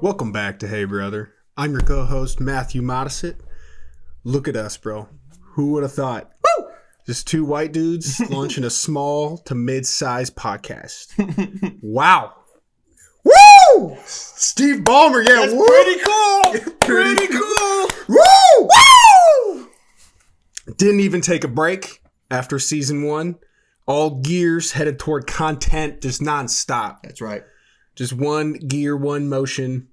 Welcome back to Hey Brother. I'm your co-host, Matthew Modisett. Look at us, bro. Who would have thought? Woo! Just two white dudes launching a small to mid-sized podcast. Wow. Woo! Steve Ballmer, yeah. That's woo! pretty cool. Pretty cool. Woo! Woo! Didn't even take a break after season 1. All gears headed toward content, just nonstop. That's right. Just one gear, one motion.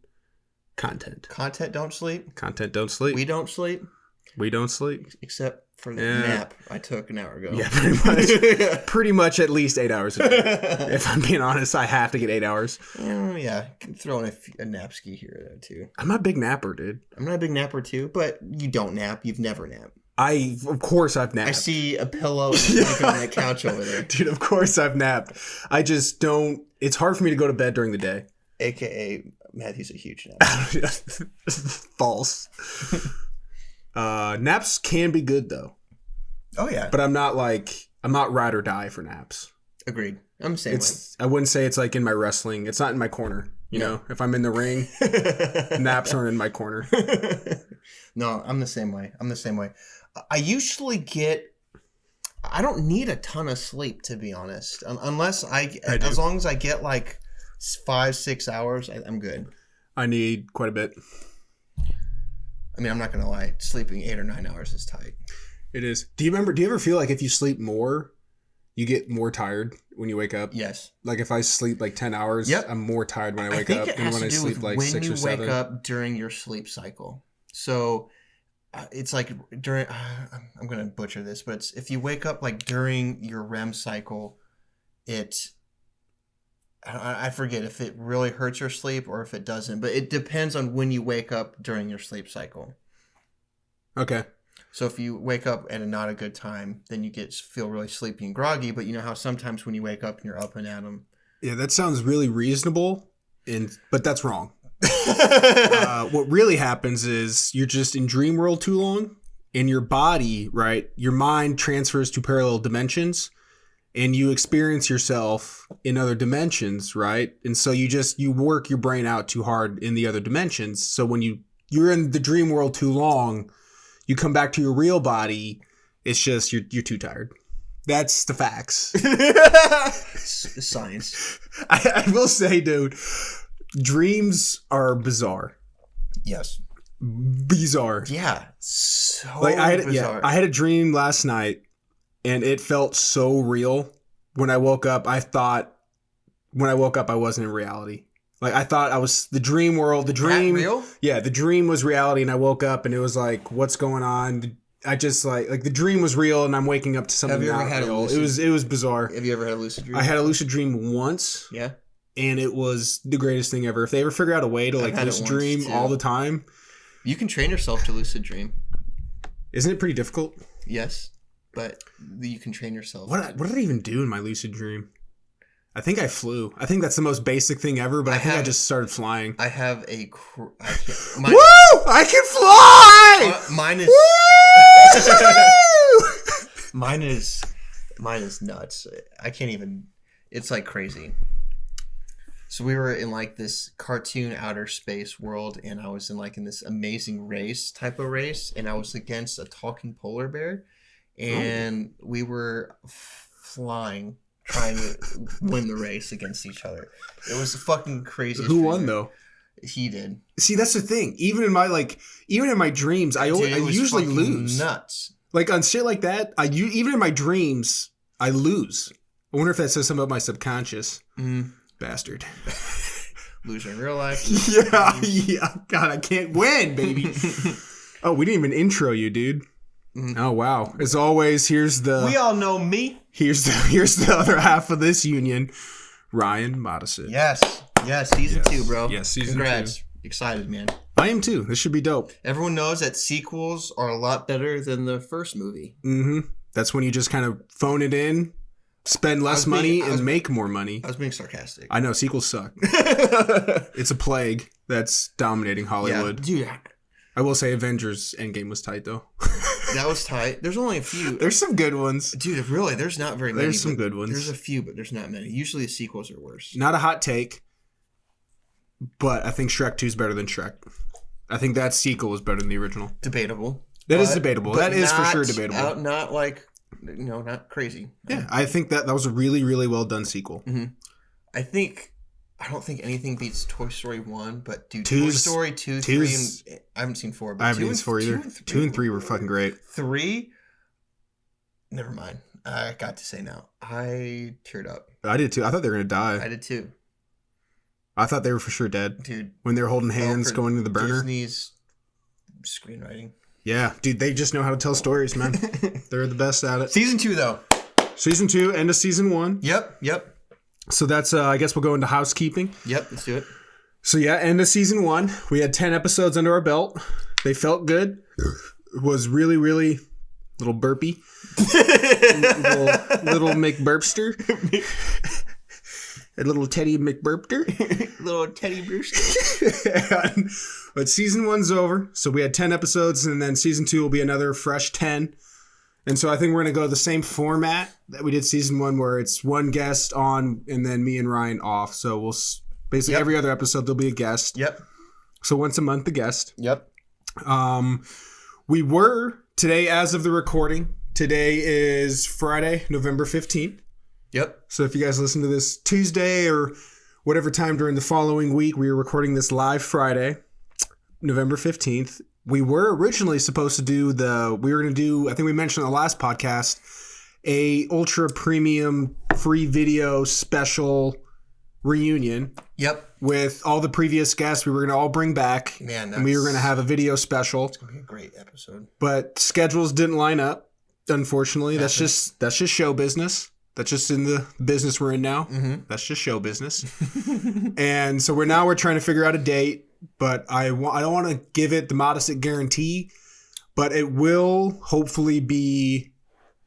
Content. Content don't sleep. Content don't sleep. We don't sleep. We don't sleep. Except for the nap I took an hour ago. Yeah, pretty much. Pretty much at least 8 hours a day. If I'm being honest, I have to get 8 hours. Yeah. Can throw in a nap ski here or there too. I'm not a big napper, dude. I'm not a big napper too, but you don't nap. You've never napped. Of course I've napped. I see a pillow and a blanket on that couch over there. Dude, of course I've napped. I just don't. It's hard for me to go to bed during the day. AKA Matthew's a huge nap. False. Naps can be good though. Oh yeah. But I'm not ride or die for naps. Agreed. I'm the same way. I wouldn't say it's like in my wrestling. It's not in my corner. You know, if I'm in the ring, naps aren't in my corner. No, I'm the same way. I usually I don't need a ton of sleep, to be honest. Unless as long as I get like 5-6 hours, I'm good. I need quite a bit. I mean, I'm not going to lie. Sleeping 8 or 9 hours is tight. It is. Do you ever feel like if you sleep more, you get more tired when you wake up? Yes. Like if I sleep like 10 hours, yep. I'm more tired when I wake up than when I sleep like 6 or 7. When you wake up during your sleep cycle. So it's like during, I'm going to butcher this, but if you wake up like during your REM cycle, I forget if it really hurts your sleep or if it doesn't, but it depends on when you wake up during your sleep cycle. Okay. So if you wake up at not a good time, then you feel really sleepy and groggy, but you know how sometimes when you wake up and you're up and at 'em. Yeah, that sounds really reasonable, but that's wrong. What really happens is you're just in dream world too long, and your body, right, your mind transfers to parallel dimensions, and you experience yourself in other dimensions, right? And so you work your brain out too hard in the other dimensions. So when you're in the dream world too long, you come back to your real body, it's just you're too tired. That's the facts. Science. I will say, dude, dreams are bizarre. Yes. Bizarre. Yeah. So bizarre. Yeah, I had a dream last night, and it felt so real. When I woke up, I wasn't in reality. Like, I thought I was the dream world. The dream. That real? Yeah, the dream was reality, and I woke up, and it was like, what's going on? I just like the dream was real, and I'm waking up to something not real. Have you ever had a lucid? It was bizarre. Have you ever had a lucid dream? I had a lucid dream once. Yeah. And it was the greatest thing ever. If they ever figure out a way to like lucid dream all the time. You can train yourself to lucid dream. Isn't it pretty difficult? Yes, but you can train yourself. What did I even do in my lucid dream? I think I flew. I think that's the most basic thing ever, but I think I just started flying. I have Woo! I can fly! Mine is... Mine is nuts. I can't even... It's like crazy. So we were in like this cartoon outer space world, and I was in this amazing race type of race, and I was against a talking polar bear, and we were flying, trying to win the race against each other. It was a fucking crazy. Who won though? He did. See, that's the thing. Even in my dreams, I usually lose. Nuts. Like on shit like that, even in my dreams, I lose. I wonder if that says something about my subconscious. Bastard. Loser in real life. Yeah. God, I can't win, baby. Oh, we didn't even intro you, dude. Oh wow. As always, we all know me. Here's the other half of this union. Ryan Modisett. Yes, season 2, bro. Yes, season 2. Congrats. Excited, man. I am too. This should be dope. Everyone knows that sequels are a lot better than the first movie. That's when you just kind of phone it in. Spend less money and make more money. I was being sarcastic. I know, sequels suck. It's a plague that's dominating Hollywood. Yeah, dude. I will say Avengers Endgame was tight, though. That was tight. There's only a few. There's some good ones. Dude, really, there's not very many. There's some good ones. There's a few, but there's not many. Usually the sequels are worse. Not a hot take, but I think Shrek 2 is better than Shrek. I think that sequel was better than the original. Debatable. That is debatable. That is for sure not debatable. Not like, not crazy. Yeah, I think that was a really, really well done sequel. Mm-hmm. I don't think anything beats Toy Story 1, but dude, Toy Two's- Story 2, 3, and I haven't seen 4, but I haven't 2 seen and 4 either. 2 and 3 were great. fucking great. 3, never mind. I got to say now, I teared up. I did too. I thought they were going to die. I did too. I thought they were for sure dead. Dude. When they were holding hands for going to the burner. Disney's screenwriting. Yeah, dude, they just know how to tell stories, man. They're the best at it. Season 2, though. Season 2, end of season 1. Yep. So that's, I guess we'll go into housekeeping. Yep, let's do it. So yeah, end of season 1. We had 10 episodes under our belt. They felt good. It was really, really little burpy. little McBurpster. A little Teddy McBurpter. Little Teddy Brewster. But season 1's over. So we had 10 episodes, and then season 2 will be another fresh 10. And so I think we're going to go the same format that we did season 1, where it's one guest on and then me and Ryan off. So we'll basically every other episode there'll be a guest. Yep. So once a month, the guest. Yep. We were today, as of the recording, today is Friday, November 15th. Yep. So if you guys listen to this Tuesday or whatever time during the following week, we are recording this live Friday, November 15th. We were originally supposed to do I think we mentioned in the last podcast, a ultra premium free video special reunion. Yep. With all the previous guests we were going to all bring back. Man, and we were going to have a video special. It's going to be a great episode. But schedules didn't line up, unfortunately. That's just show business. That's just in the business we're in now. Mm-hmm. That's just show business. And so we're trying to figure out a date, but I don't want to give it the modest guarantee, but it will hopefully be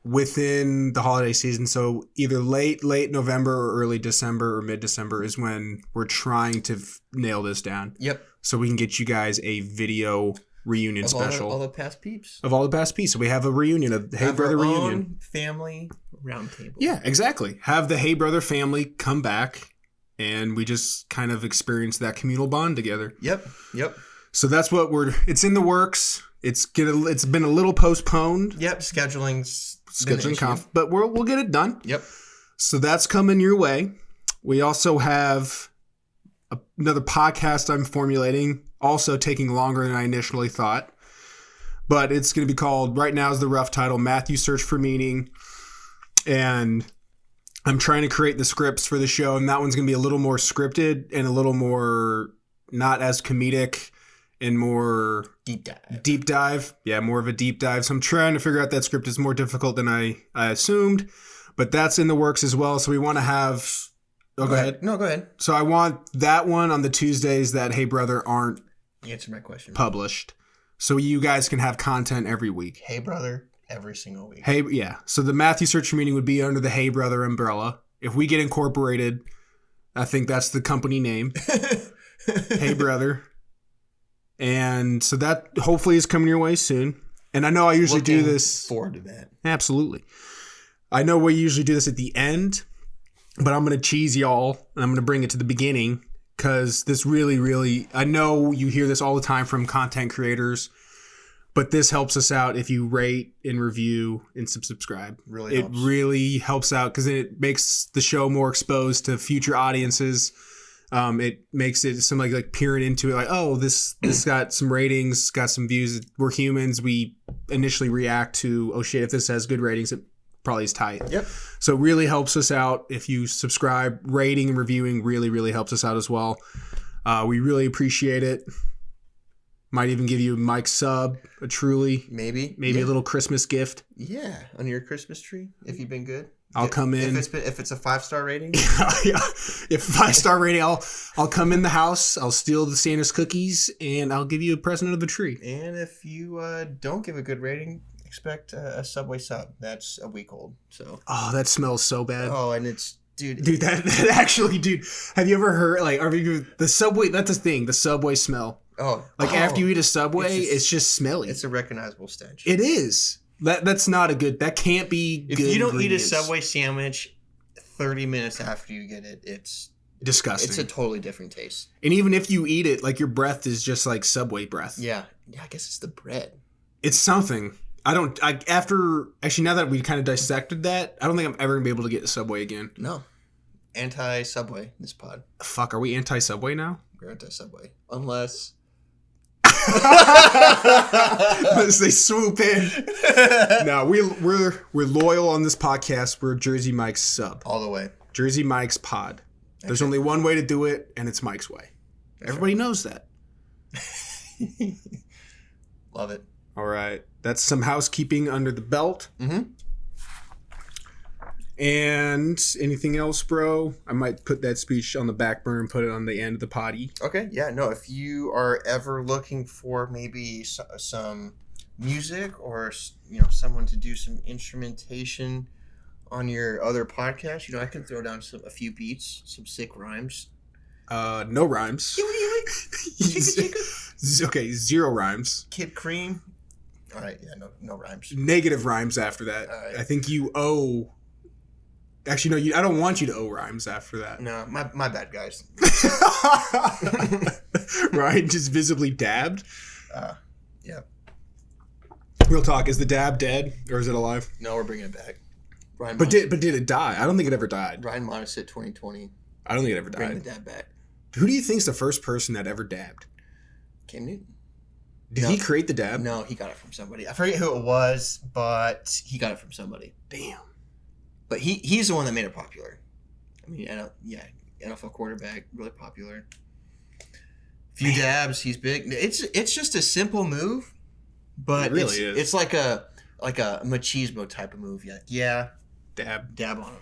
within the holiday season. So either late November or early December or mid-December is when we're trying to nail this down. Yep. So we can get you guys a video reunion special. All the past peeps. Of all the past peeps. So we have a reunion, a Hey Brother reunion. Family roundtable. Yeah, exactly. Have the Hey Brother family come back and we just kind of experience that communal bond together. Yep. So that's what it's in the works. It's been a little postponed. Yep. Scheduling but we'll get it done. Yep. So that's coming your way. We also have another podcast I'm formulating, also taking longer than I initially thought. But it's going to be called, right now is the rough title, Matthew Search for Meaning. And I'm trying to create the scripts for the show, and that one's going to be a little more scripted and a little more not as comedic and more deep dive. Yeah, more of a deep dive. So I'm trying to figure out that script. Is more difficult than I assumed, but that's in the works as well. So we want to have... Oh, go ahead. No, go ahead. So I want that one on the Tuesdays that Hey Brother aren't Answer my question. published. So you guys can have content every week. Hey Brother, every single week. Hey, yeah. So the Matthew Search for Meaning would be under the Hey Brother umbrella. If we get incorporated, I think that's the company name. Hey Brother. And so that hopefully is coming your way soon. And I know I usually do this. Forward to that. Absolutely. I know we usually do this at the end, but I'm going to cheese y'all and I'm going to bring it to the beginning because this really, really, I know you hear this all the time from content creators, but this helps us out if you rate and review and subscribe. It really helps out because it makes the show more exposed to future audiences. It makes it something like peering into it, like, oh, this got some ratings, got some views. We're humans. We initially react to, oh shit, if this has good ratings, it probably is tight. Yep. So it really helps us out if you subscribe. Rating and reviewing really, really helps us out as well. We really appreciate it. Might even give you a mic sub, a truly. Maybe a little Christmas gift. Yeah, under your Christmas tree, if you've been good. I'll come in. If it's a 5-star rating. Yeah. If 5-star rating, I'll come in the house. I'll steal the Santa's cookies, and I'll give you a present of the tree. And if you don't give a good rating, expect a Subway sub. That's a week old. So. Oh, that smells so bad. Oh, and it's dude. That actually, dude. Have you ever heard the Subway? That's the thing. The Subway smell. After you eat a Subway, it's just smelly. It's a recognizable stench. It is. That's not a good. That can't be. If good you don't eat a ingredients. Subway sandwich 30 minutes after you get it, it's disgusting. It's a totally different taste. And even if you eat it, like your breath is just like Subway breath. Yeah, I guess it's the bread. It's something. Actually, now that we kind of dissected that, I don't think I'm ever going to be able to get to Subway again. No. Anti-Subway, this pod. Fuck, are we anti-Subway now? We're anti-Subway. Unless they swoop in. No, we're loyal on this podcast. We're Jersey Mike's sub. All the way. Jersey Mike's pod. There's only one way to do it, and it's Mike's way. Everybody knows that. Love it. All right. That's some housekeeping under the belt. Mm-hmm. And anything else, bro? I might put that speech on the back burner and put it on the end of the potty. Okay. Yeah. No. If you are ever looking for maybe some music or someone to do some instrumentation on your other podcast, I can throw down a few beats, some sick rhymes. No rhymes. Okay, 0 rhymes. Kid Cream. All right. Yeah. No rhymes. Negative rhymes after that. Right. I think you owe. Actually, no. I don't want you to owe rhymes after that. No, my bad, guys. Ryan just visibly dabbed. Yeah. Real talk. Is the dab dead or is it alive? No, we're bringing it back. Ryan But did it die? I don't think it ever died. Ryan Monis at 2020. I don't think it ever Bring died. the dab back. Who do you think's the first person that ever dabbed? Cam Newton. Did he create the dab? No, he got it from somebody. I forget who it was, but he got it from somebody. Damn. But he's the one that made it popular. I mean, NFL quarterback, really popular. Few dabs, he's big. It's just a simple move, but it really is. It's like a machismo type of move. Yeah, Dab on him.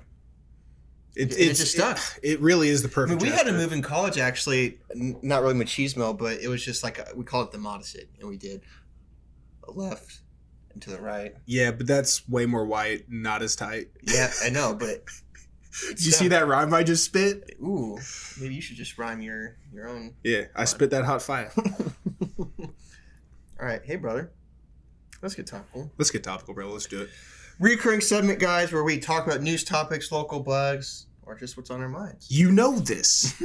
It just stuck. It really is the perfect. We had a gesture. move in college, actually, not really machismo, but it was just like we call it the modicid, and we did a left and to the right. Yeah, but that's way more white, not as tight. Yeah, I know, but Did you see that rhyme I just spit? Ooh, maybe you should just rhyme your own. Yeah, I spit that hot fire. All right, hey brother, let's get topical. Let's get topical, bro. Let's do it. Recurring segment, guys, where we talk about news topics, local bugs, or just what's on our minds. You know this.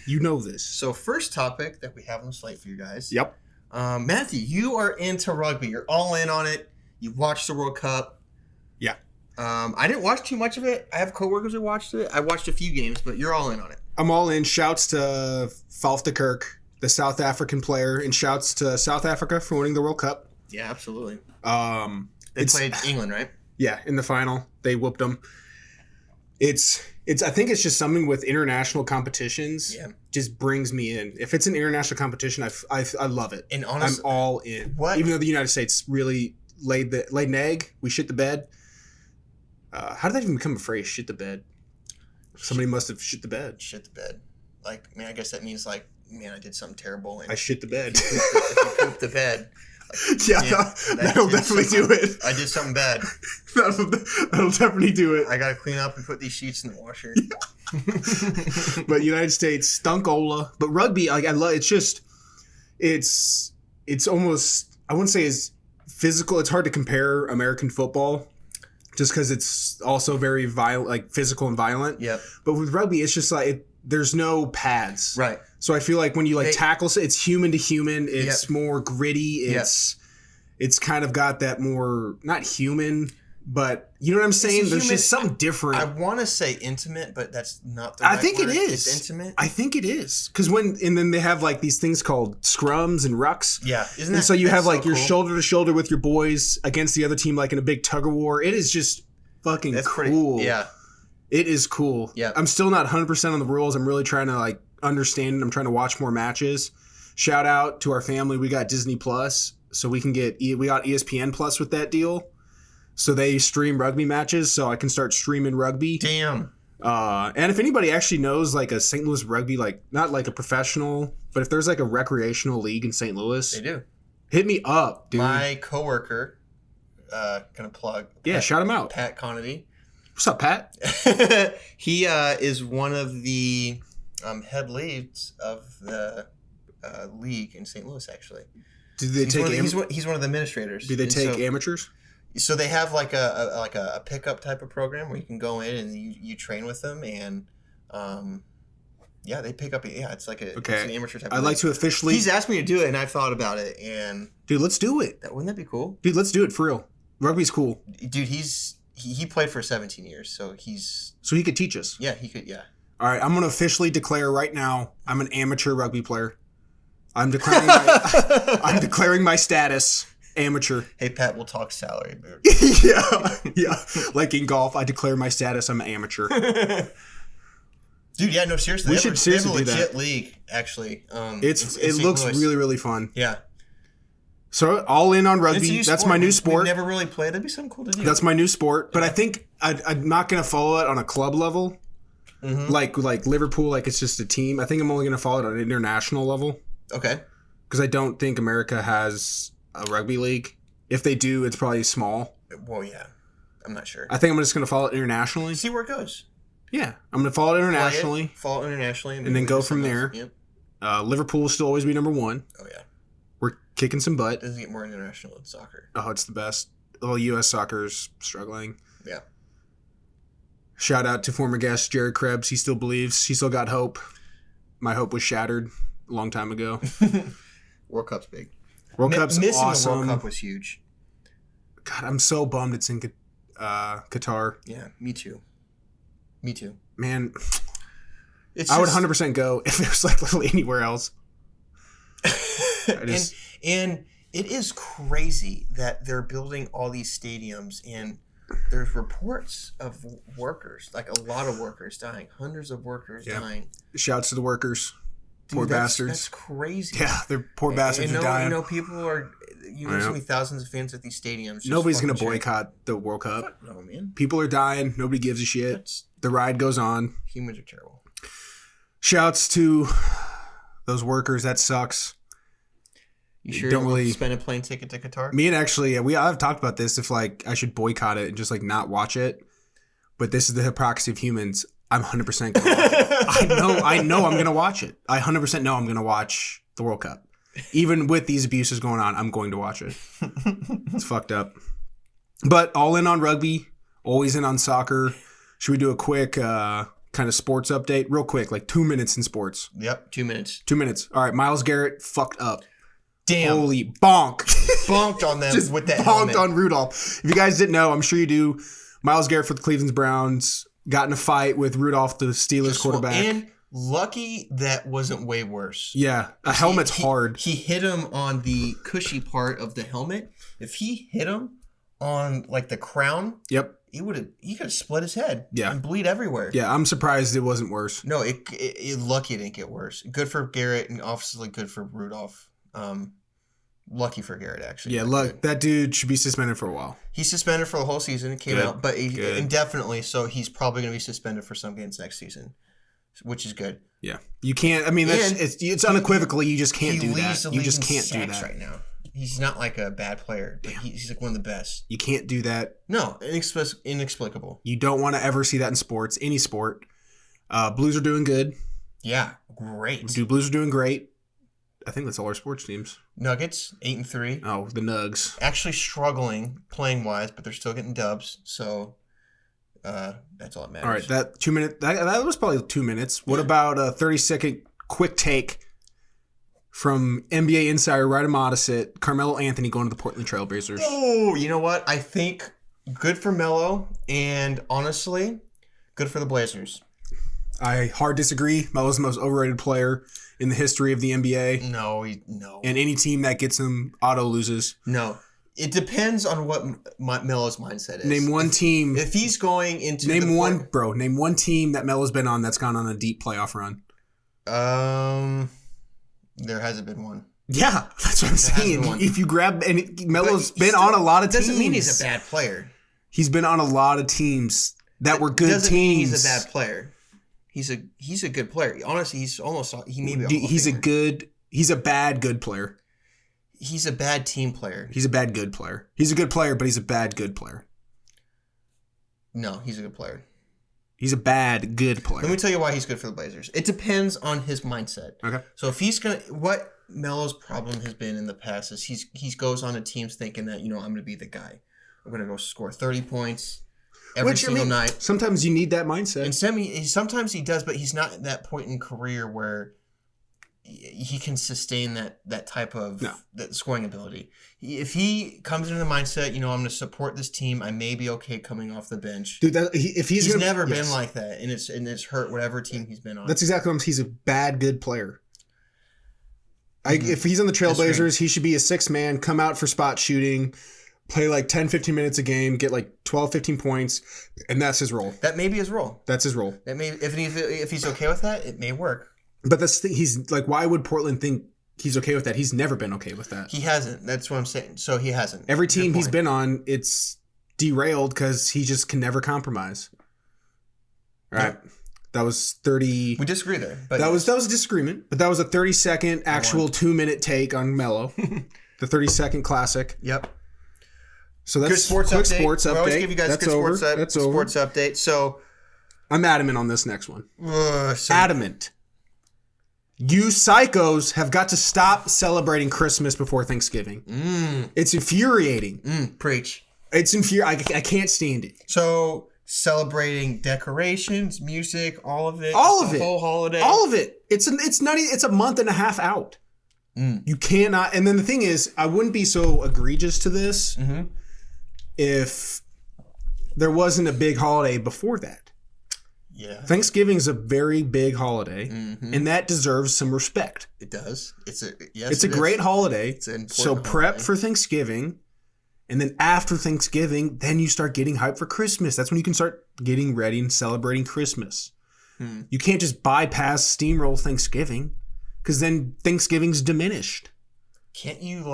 You know this. So first topic that we have on the slate for you guys. Yep. Matthew, you are into rugby. You're all in on it. You watched the World Cup. Yeah. I didn't watch too much of it. I have coworkers who watched it. I watched a few games, but you're all in on it. I'm all in. Shouts to Falf de Kirk, the South African player, and shouts to South Africa for winning the World Cup. Yeah, absolutely. They played England, right? Yeah, in the final. They whooped them. It's I think it's just something with international competitions. Yeah. Just brings me in. If it's an international competition, I love it. And honestly, I'm all in. What? Even though the United States really laid an egg, we shit the bed. How did that even become a phrase? Shit the bed. Somebody must have shit the bed. Shit the bed. Like, man, I guess that means like, man, I did something terrible. And I shit the bed. If you poop the bed. Like, Yeah, that'll definitely do it. I did something bad. That'll definitely do it. I gotta clean up and put these sheets in the washer. But United States stunkola. But rugby, like I love. It's almost, I wouldn't say as physical. It's hard to compare American football, just because it's also very violent, like physical and violent. Yep. But with rugby, it's just like there's no pads. Right. So I feel like when you tackle, it's human to human. It's more gritty. It's kind of got that more, not human, but you know what I'm saying? There's just something different. I want to say intimate, but that's not the I right think word. it is. It's intimate. I think it is. Because then they have like these things called scrums and rucks. Yeah. And so you have like so your cool? shoulder to shoulder with your boys against the other team, like in a big tug of war. It is just fucking cool. Pretty, yeah. It is cool. Yeah. I'm still not 100% on the rules. I'm really trying to like understand it. I'm trying to watch more matches. Shout out to our family. We got Disney Plus, so we got ESPN Plus with that deal. So they stream rugby matches, so I can start streaming rugby. Damn. And if anybody actually knows like a St. Louis rugby, like not like a professional, but if there's like a recreational league in St. Louis, They do. hit me up, dude. My coworker, gonna plug. Yeah, shout him out. Pat Conity. What's up, Pat? He is one of the head leads of the league in St. Louis. Actually, Do they take? He's one of the administrators. Do they take amateurs? So they have like a pickup type of program where you can go in and you train with them, and Yeah, they pick up. Yeah, it's like it's Okay. an amateur type. I'd like to officially. He's asked me to do it, and I've thought about it. And dude, let's do it. wouldn't that be cool? Dude, let's do it for real. Rugby's cool. Dude, he played for 17 years, so he's. So he could teach us. Yeah, he could. Yeah. All right, I'm going to officially declare right now I'm an amateur rugby player. I'm declaring my status amateur. Hey, Pat, we'll talk salary. yeah. Like in golf, I declare my status I'm an amateur. Dude, yeah, no, seriously. We should seriously do that. do that. League, actually. It looks really, really fun. Yeah. So all in on rugby. That's my new sport. We never really played. That'd be something cool to do. That's my new sport. But I think I'm not going to follow it on a club level. Mm-hmm. Like Liverpool, like it's just a team. I think I'm only going to follow it on an international level. Okay. Because I don't think America has a rugby league. If they do, it's probably small. Well, yeah. I'm not sure. I think I'm just going to follow it internationally. See where it goes. Yeah. I'm going to follow it internationally. Follow it internationally. And then go from there. Yep. Liverpool will still always be number one. Oh, yeah. We're kicking some butt. It doesn't get more international than soccer. Oh, it's the best. Well, U.S. soccer's struggling. Yeah. Shout out to former guest Jared Krebs. He still believes. He still got hope. My hope was shattered a long time ago. World Cup's big. World Cup's missing awesome. the World Cup was huge. God, I'm so bummed it's in Qatar. Yeah, me too. Man, I would 100% go if it was like literally anywhere else. And it is crazy that they're building all these stadiums, and there's reports of workers, like a lot of workers dying, hundreds of workers dying. Shouts to the workers. Poor bastards. That's crazy. Yeah, they're poor bastards are dying. People are. There's gonna be thousands of fans at these stadiums. Nobody's gonna boycott the World Cup. No, man. People are dying. Nobody gives a shit. The ride goes on. Humans are terrible. Shouts to those workers. That sucks. You sure don't really spend a plane ticket to Qatar? Me and actually, I've talked about this. If like I should boycott it and just like not watch it, but this is the hypocrisy of humans. I'm 100% going to watch it. I know I'm going to watch it. I 100% know I'm going to watch the World Cup. Even with these abuses going on, I'm going to watch it. It's fucked up. But all in on rugby, always in on soccer. Should we do a quick kind of sports update? Real quick, like 2 minutes in sports. Yep, 2 minutes. 2 minutes. All right, Myles Garrett fucked up. Damn. Holy bonk. Bonked on them Just with that bonked helmet. on Rudolph. If you guys didn't know, I'm sure you do. Myles Garrett for the Cleveland Browns got in a fight with Rudolph, the Steelers quarterback. And lucky that wasn't way worse. Yeah, a helmet's hard. He hit him on the cushy part of the helmet. If he hit him on like the crown, yep, he could have split his head. Yeah, and bleed everywhere. Yeah, I'm surprised it wasn't worse. No, it lucky it didn't get worse. Good for Garrett, and obviously good for Rudolph. Lucky for Garrett, actually. Yeah, look, that dude should be suspended for a while. He's suspended for the whole season. It came out, but indefinitely. So he's probably going to be suspended for some games next season, which is good. Yeah, you can't. I mean, it's unequivocally you just can't do that. You just can't do that right now. He's not like a bad player, but he's like one of the best. You can't do that. No, inexplicable. You don't want to ever see that in sports, any sport. Blues are doing good. Yeah, great. Dude, Blues are doing great. I think that's all our sports teams. Nuggets 8-3. Oh, the Nugs actually struggling playing wise, but they're still getting dubs. So that's all that matters. All right, that 2 minute that was probably 2 minutes. What about a 30-second quick take from NBA insider Ryder Modisett, Carmelo Anthony going to the Portland Trailblazers? Oh, you know what? I think good for Melo, and honestly, good for the Blazers. I hard disagree. Melo's the most overrated player in the history of the NBA. No. And any team that gets him auto loses. No. It depends on what Melo's mindset is. Name one team. If he's going into name one team that Melo's been on that's gone on a deep playoff run. There hasn't been one. Yeah, that's what I'm saying. If you grab Melo's been on a lot of teams. Doesn't mean he's a bad player. He's been on a lot of teams that were good teams. Mean he's a bad player. He's a good player. Honestly, he's a bad good player. He's a bad team player. He's a bad good player. He's a good player, but he's a bad good player. No, he's a good player. He's a bad good player. Let me tell you why he's good for the Blazers. It depends on his mindset. Okay. So if he's what Melo's problem has been in the past is he goes on to teams thinking that, I'm going to be the guy. I'm going to go score 30 points. every single night. Sometimes you need that mindset. And sometimes he does, but he's not at that point in career where he can sustain that type of that scoring ability. If he comes into the mindset, I'm going to support this team, I may be okay coming off the bench. Dude, if he's never been like that, and it's hurt whatever team he's been on. That's exactly what he's a bad good player. If he's on the Trailblazers, he should be a sixth man, come out for spot shooting, play like 10, 15 minutes a game, get like 12, 15 points, and that's his role. That may be his role. That's his role. That may if he's okay with that, it may work. But he's like, why would Portland think he's okay with that? He's never been okay with that. He hasn't. That's what I'm saying. So he hasn't. Every team he's been on, it's derailed because he just can never compromise. All right. That was 30. We disagree there. But that was a disagreement, but that was a 30-second actual 2-minute take on Melo. The 30-second classic. Yep. So that's good sports update. Sports update. We always give you guys that's good over. sports update. So I'm adamant on this next one. Adamant. You psychos have got to stop celebrating Christmas before Thanksgiving. It's infuriating. Preach. It's infuriating. I can't stand it. So celebrating decorations, music, all of it. All of it. The whole holiday. All of it. It's a month and a half out. You cannot. And then the thing is, I wouldn't be so egregious to this if there wasn't a big holiday before that. Yeah. Thanksgiving's a very big holiday, and that deserves some respect. It does. It's a great holiday. It's an important prep for Thanksgiving, and then after Thanksgiving, then you start getting hyped for Christmas. That's when you can start getting ready and celebrating Christmas. You can't just bypass steamroll Thanksgiving, because then Thanksgiving's diminished. Can't you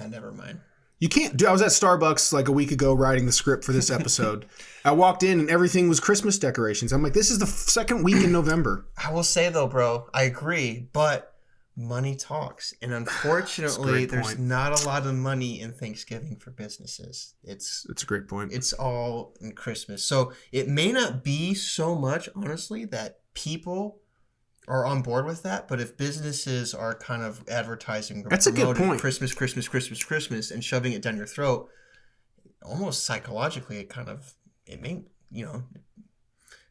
never mind. You can't. Dude, I was at Starbucks like a week ago writing the script for this episode. I walked in and everything was Christmas decorations. I'm like, this is the second week in November. I will say though, bro, I agree, but money talks. And unfortunately, there's not a lot of money in Thanksgiving for businesses. It's a great point. It's all in Christmas. So it may not be so much, honestly, that people are on board with that, but if businesses are kind of advertising, that's a good point. Christmas, and shoving it down your throat, almost psychologically, it may,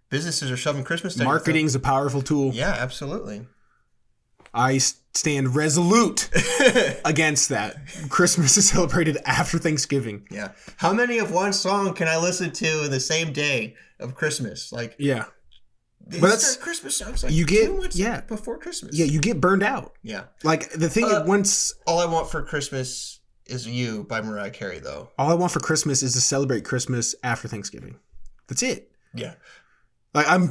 businesses are shoving Christmas down Marketing's a powerful tool. Yeah, absolutely. I stand resolute against that. Christmas is celebrated after Thanksgiving. Yeah. How many of one song can I listen to in the same day of Christmas? Yeah. But that's Christmas songs like you get 2 months before Christmas. Yeah, you get burned out. Yeah. Like the thing once All I Want for Christmas Is You by Mariah Carey though. All I Want for Christmas is to celebrate Christmas after Thanksgiving. That's it. Yeah. Like I'm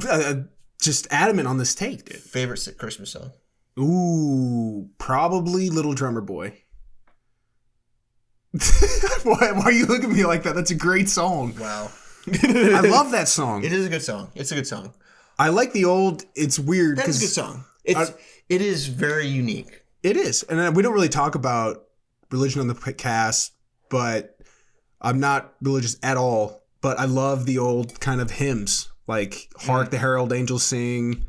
just adamant on this take, dude. Favorite Christmas song? Ooh, probably Little Drummer Boy. Why are you looking at me like that? That's a great song. Wow. I love that song. It is a good song. It's a good song. I like the old. It's weird. That's a good song. It is very unique. It is, and we don't really talk about religion on the cast, but I'm not religious at all. But I love the old kind of hymns, like "Hark the Herald Angels Sing,"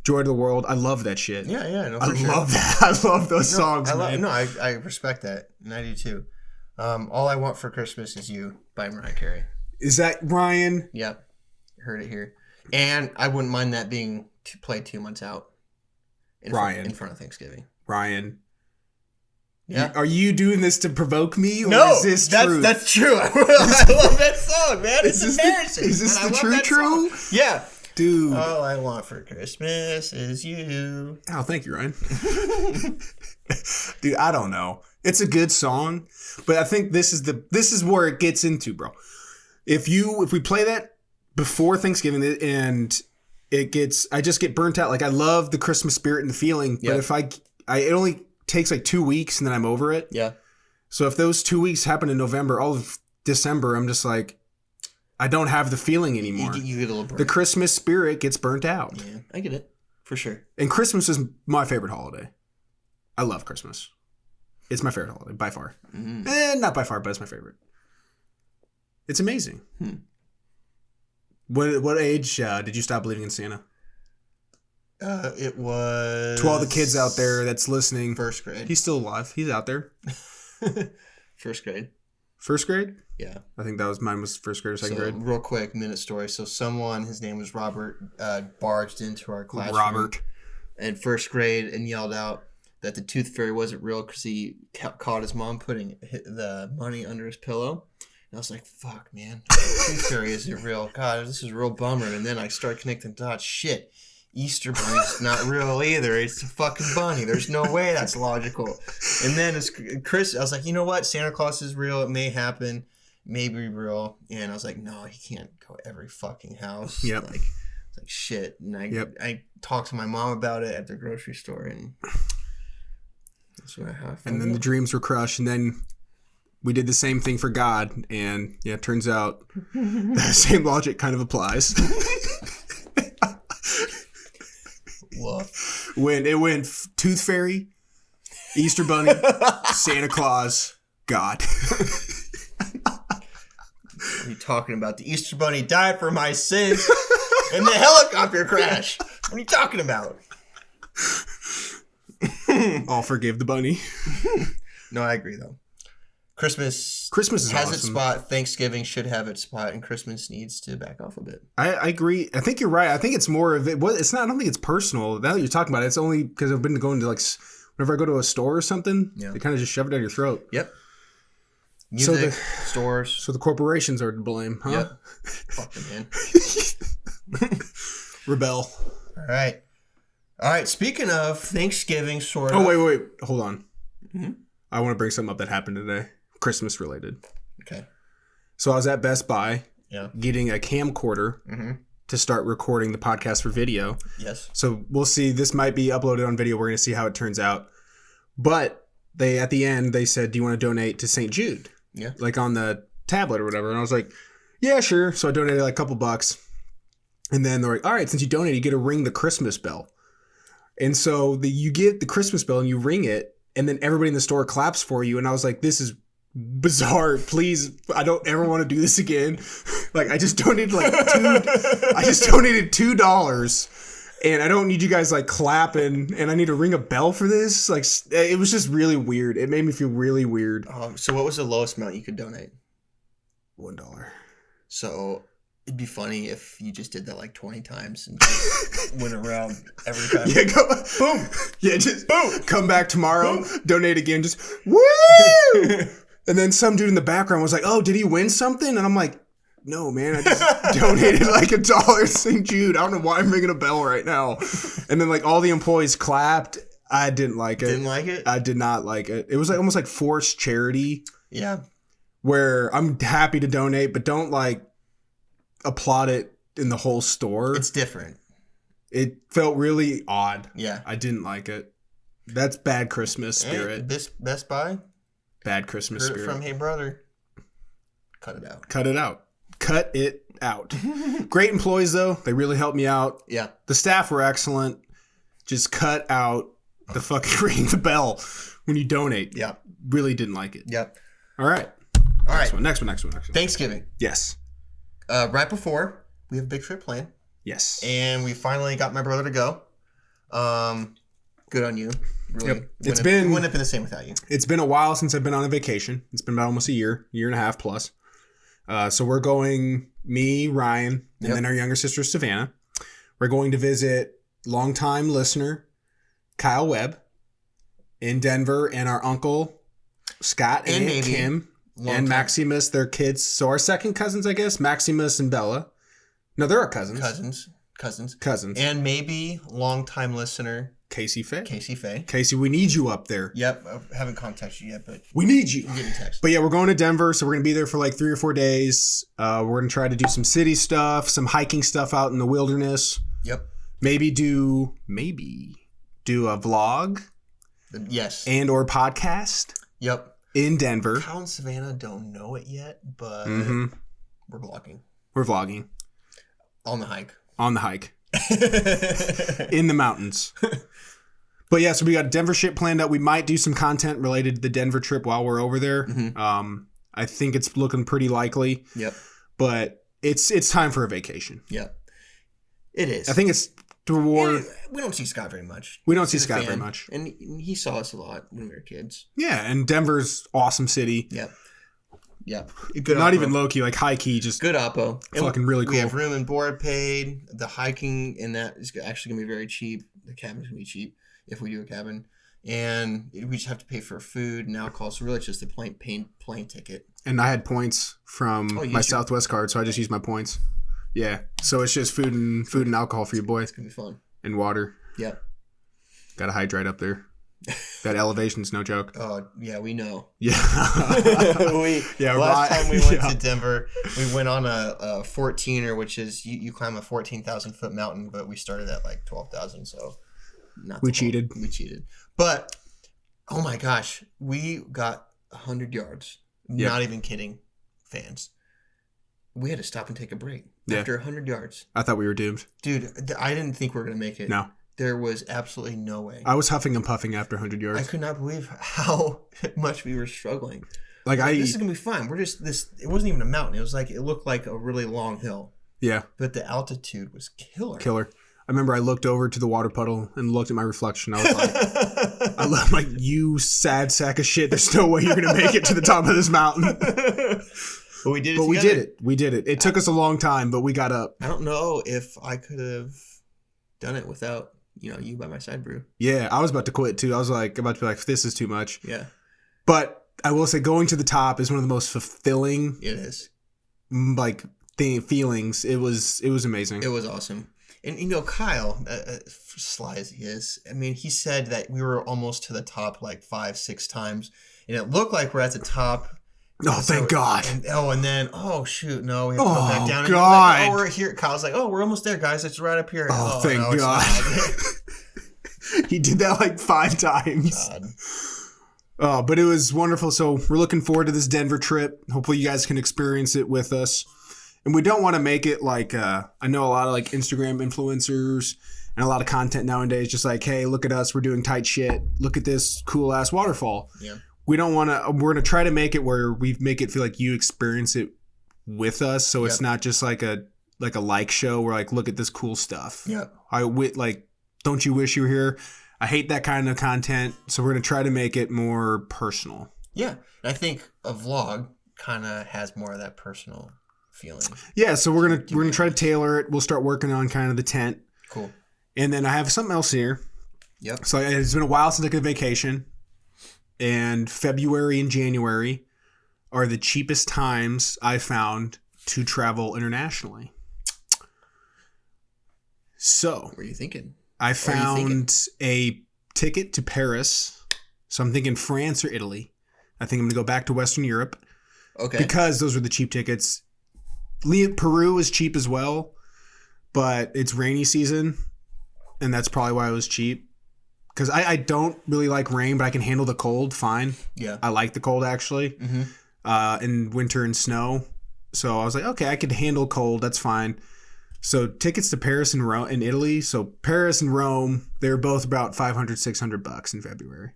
"Joy to the World." I love that shit. Yeah, no, I love that. I love those songs. I respect that, and I do too. All I Want for Christmas Is You by Mariah Carey. Is that Ryan? Yep, heard it here. And I wouldn't mind that being played 2 months out. In front of Thanksgiving. Ryan. Yeah. Are you doing this to provoke me? Or no, is this true? That's true. I love that song, man. It's embarrassing. Is this the true? Yeah. Dude. All I Want for Christmas Is You. Oh, thank you, Ryan. Dude, I don't know. It's a good song, but I think this is where it gets into, bro. If we play that before Thanksgiving and I just get burnt out. Like I love the Christmas spirit and the feeling, but if it only takes like 2 weeks and then I'm over it. Yeah. So if those 2 weeks happen in November, all of December, I'm just like, I don't have the feeling anymore. You get a little burnt. The Christmas spirit gets burnt out. Yeah, I get it. For sure. And Christmas is my favorite holiday. I love Christmas. It's my favorite holiday by far. Not by far, but it's my favorite. It's amazing. What age did you stop believing in Santa? It was... To all the kids out there that's listening. First grade. He's still alive. He's out there. First grade. First grade? Yeah. I think mine was first grade or second grade. Real quick, minute story. So someone, his name was Robert, barged into our classroom. Robert. In first grade and yelled out that the tooth fairy wasn't real because he caught his mom putting the money under his pillow. And I was like, fuck, man. The tooth fairy isn't real. God, this is a real bummer. And then I started connecting dots. Shit. Easter bunny's not real either. It's a fucking bunny. There's no way that's logical. And then it's Chris. I was like, you know what? Santa Claus is real. It may happen. Maybe real. And I was like, no, he can't go every fucking house. Yep. Like, it's like shit. And I talked to my mom about it at the grocery store, and that's what I have. And then the dreams were crushed, and then we did the same thing for God, and yeah, it turns out the same logic kind of applies. When it went Tooth Fairy, Easter Bunny, Santa Claus, God. What are you talking about? The Easter Bunny died for my sins in the helicopter crash. What are you talking about? All forgive the bunny. No, I agree though. Christmas is has awesome. its spot. Thanksgiving should have its spot, and Christmas needs to back off a bit. I agree. I think you're right. I think it's more of it. It's not. I don't think it's personal. Now that you're talking about it, it's only because I've been going to like whenever I go to a store or something, they kind of just shove it down your throat. Yep. Music, stores. So the corporations are to blame, huh? Yep. Fuck them, man. Rebel. All right. Speaking of Thanksgiving, sort of. Oh, wait. Hold on. Mm-hmm. I want to bring something up that happened today. Christmas related. Okay. So I was at Best Buy getting a camcorder mm-hmm. to start recording the podcast for video. Yes. So we'll see. This might be uploaded on video. We're going to see how it turns out. But at the end, they said, do you want to donate to St. Jude? Yeah. Like on the tablet or whatever. And I was like, yeah, sure. So I donated like a couple bucks. And then they're like, all right, since you donated, you get to ring the Christmas bell. And so you get the Christmas bell and you ring it. And then everybody in the store claps for you. And I was like, this is bizarre. Please, I don't ever want to do this again. Like, I just donated $2. And I don't need you guys like clapping. And I need to ring a bell for this. Like, it was just really weird. It made me feel really weird. So what was the lowest amount you could donate? $1. So it'd be funny if you just did that like 20 times and just went around every time. Yeah, boom. Yeah, just boom. Come back tomorrow, donate again, just woo! And then some dude in the background was like, oh, did he win something? And I'm like, no, man, I just donated like $1 to St. Jude. I don't know why I'm ringing a bell right now. And then like all the employees clapped. I didn't like it. Didn't like it? I did not like it. It was like almost like forced charity. Yeah. Where I'm happy to donate, but don't like applaud it in the whole store. It's different. It felt really odd. Yeah. I didn't like it. That's bad Christmas spirit. Hey, Best Buy? Bad Christmas Heard spirit. it from Hey Brother. Cut it out. Cut it out. Cut it out. Great employees, though. They really helped me out. Yeah. The staff were excellent. Just cut out the fucking ring the bell when you donate. Yeah. Really didn't like it. Yep. All right. Next one. Thanksgiving. Yes. Right before, we have a big trip planned. Yes. And we finally got my brother to go. Good on you. Really. Yep. Wouldn't have been the same without you. It's been a while since I've been on a vacation. It's been about almost a year and a half plus. So we're going, me, Ryan, and then our younger sister, Savannah. We're going to visit longtime listener Kyle Webb in Denver, and our uncle Scott and Aunt Kim and Maximus, their kids. So our second cousins, I guess, Maximus and Bella. No, they're our cousins. Cousins. And maybe longtime listener Casey Faye. Casey, we need you up there. Yep. I haven't contacted you yet, but we need you. I'm getting text. But yeah, we're going to Denver, so we're going to be there for like 3 or 4 days. We're going to try to do some city stuff, some hiking stuff out in the wilderness. Yep. Maybe do a vlog. Yes. And or podcast. Yep. In Denver. Kyle and Savannah don't know it yet, but we're vlogging. We're vlogging. On the hike. In the mountains. But yeah, so we got Denver shit planned out. We might do some content related to the Denver trip while we're over there. Mm-hmm. I think it's looking pretty likely. Yep. But it's time for a vacation. Yep. It is. I think it's toward. We don't see Scott very much. We don't see He's a Scott fan, very much. and he saw us a lot when we were kids. Yeah, and Denver's awesome city. Yep. Good. Not oppo. even low key, like high key, just good oppo. Fucking really cool. We have room and board paid. The hiking in that is actually gonna be very cheap. The cabin's gonna be cheap if we do a cabin, and we just have to pay for food and alcohol. So really, it's just a plane ticket. And I had points from my Southwest card, so I just used my points. Yeah, so it's just food and alcohol for you, boy. It's gonna be fun. And water. Yep. Got to hydrate up there. That elevation's no joke. Oh yeah, we know. Yeah. Last time we went to Denver, we went on a 14er, which is you climb a 14,000 foot mountain, but we started at like 12,000, so we cheated. We cheated, but oh my gosh, we got 100 yards. Yep. Not even kidding, fans. We had to stop and take a break after 100 yards. I thought we were doomed, dude. I didn't think we were gonna make it. No. There was absolutely no way. I was huffing and puffing after 100 yards. I could not believe how much we were struggling. This is gonna be fine. We're just this. It wasn't even a mountain. It was like it looked like a really long hill. Yeah. But the altitude was killer. I remember I looked over to the water puddle and looked at my reflection. I was like, you sad sack of shit. There's no way you're gonna make it to the top of this mountain. But we did it. But we did it. It took us a long time, but we got up. I don't know if I could have done it without. You by my side, Brew. Yeah, I was about to quit too. I was like, about to be like, this is too much. Yeah. But I will say going to the top is one of the most fulfilling. It is. Like, feelings. It was amazing. It was awesome. And, Kyle, sly as he is, I mean, he said that we were almost to the top like 5-6 times. And it looked like we're at the top. Oh, thank God. And then, oh, shoot, no, we have to go back down. God. And we're here. Kyle's like, oh, we're almost there, guys. It's right up here. Oh, thank God. He did that like 5 times. God. Oh, but it was wonderful. So we're looking forward to this Denver trip. Hopefully you guys can experience it with us. And we don't want to make it like, I know a lot of like Instagram influencers and a lot of content nowadays, just like, hey, look at us. We're doing tight shit. Look at this cool ass waterfall. Yeah. We don't want to, we're going to try to make it where we make it feel like you experience it with us. So it's not just like a show where like, look at this cool stuff. Yeah. Don't you wish you were here? I hate that kind of content. So we're going to try to make it more personal. Yeah. And I think a vlog kind of has more of that personal feeling. Yeah. So we're going to try to tailor it. We'll start working on kind of the tent. Cool. And then I have something else here. Yep. So it's been a while since I took a vacation. And February and January are the cheapest times I found to travel internationally. So, what were you thinking? I found a ticket to Paris. So I'm thinking France or Italy. I think I'm going to go back to Western Europe. Okay. Because those were the cheap tickets. Peru is cheap as well, but it's rainy season, and that's probably why it was cheap. Because I don't really like rain, but I can handle the cold fine. Yeah. I like the cold, actually. Mm-hmm. And winter and snow. So I was like, okay, I could handle cold. That's fine. So tickets to Paris and Rome in Italy. So Paris and Rome, they're both about $500-$600 in February.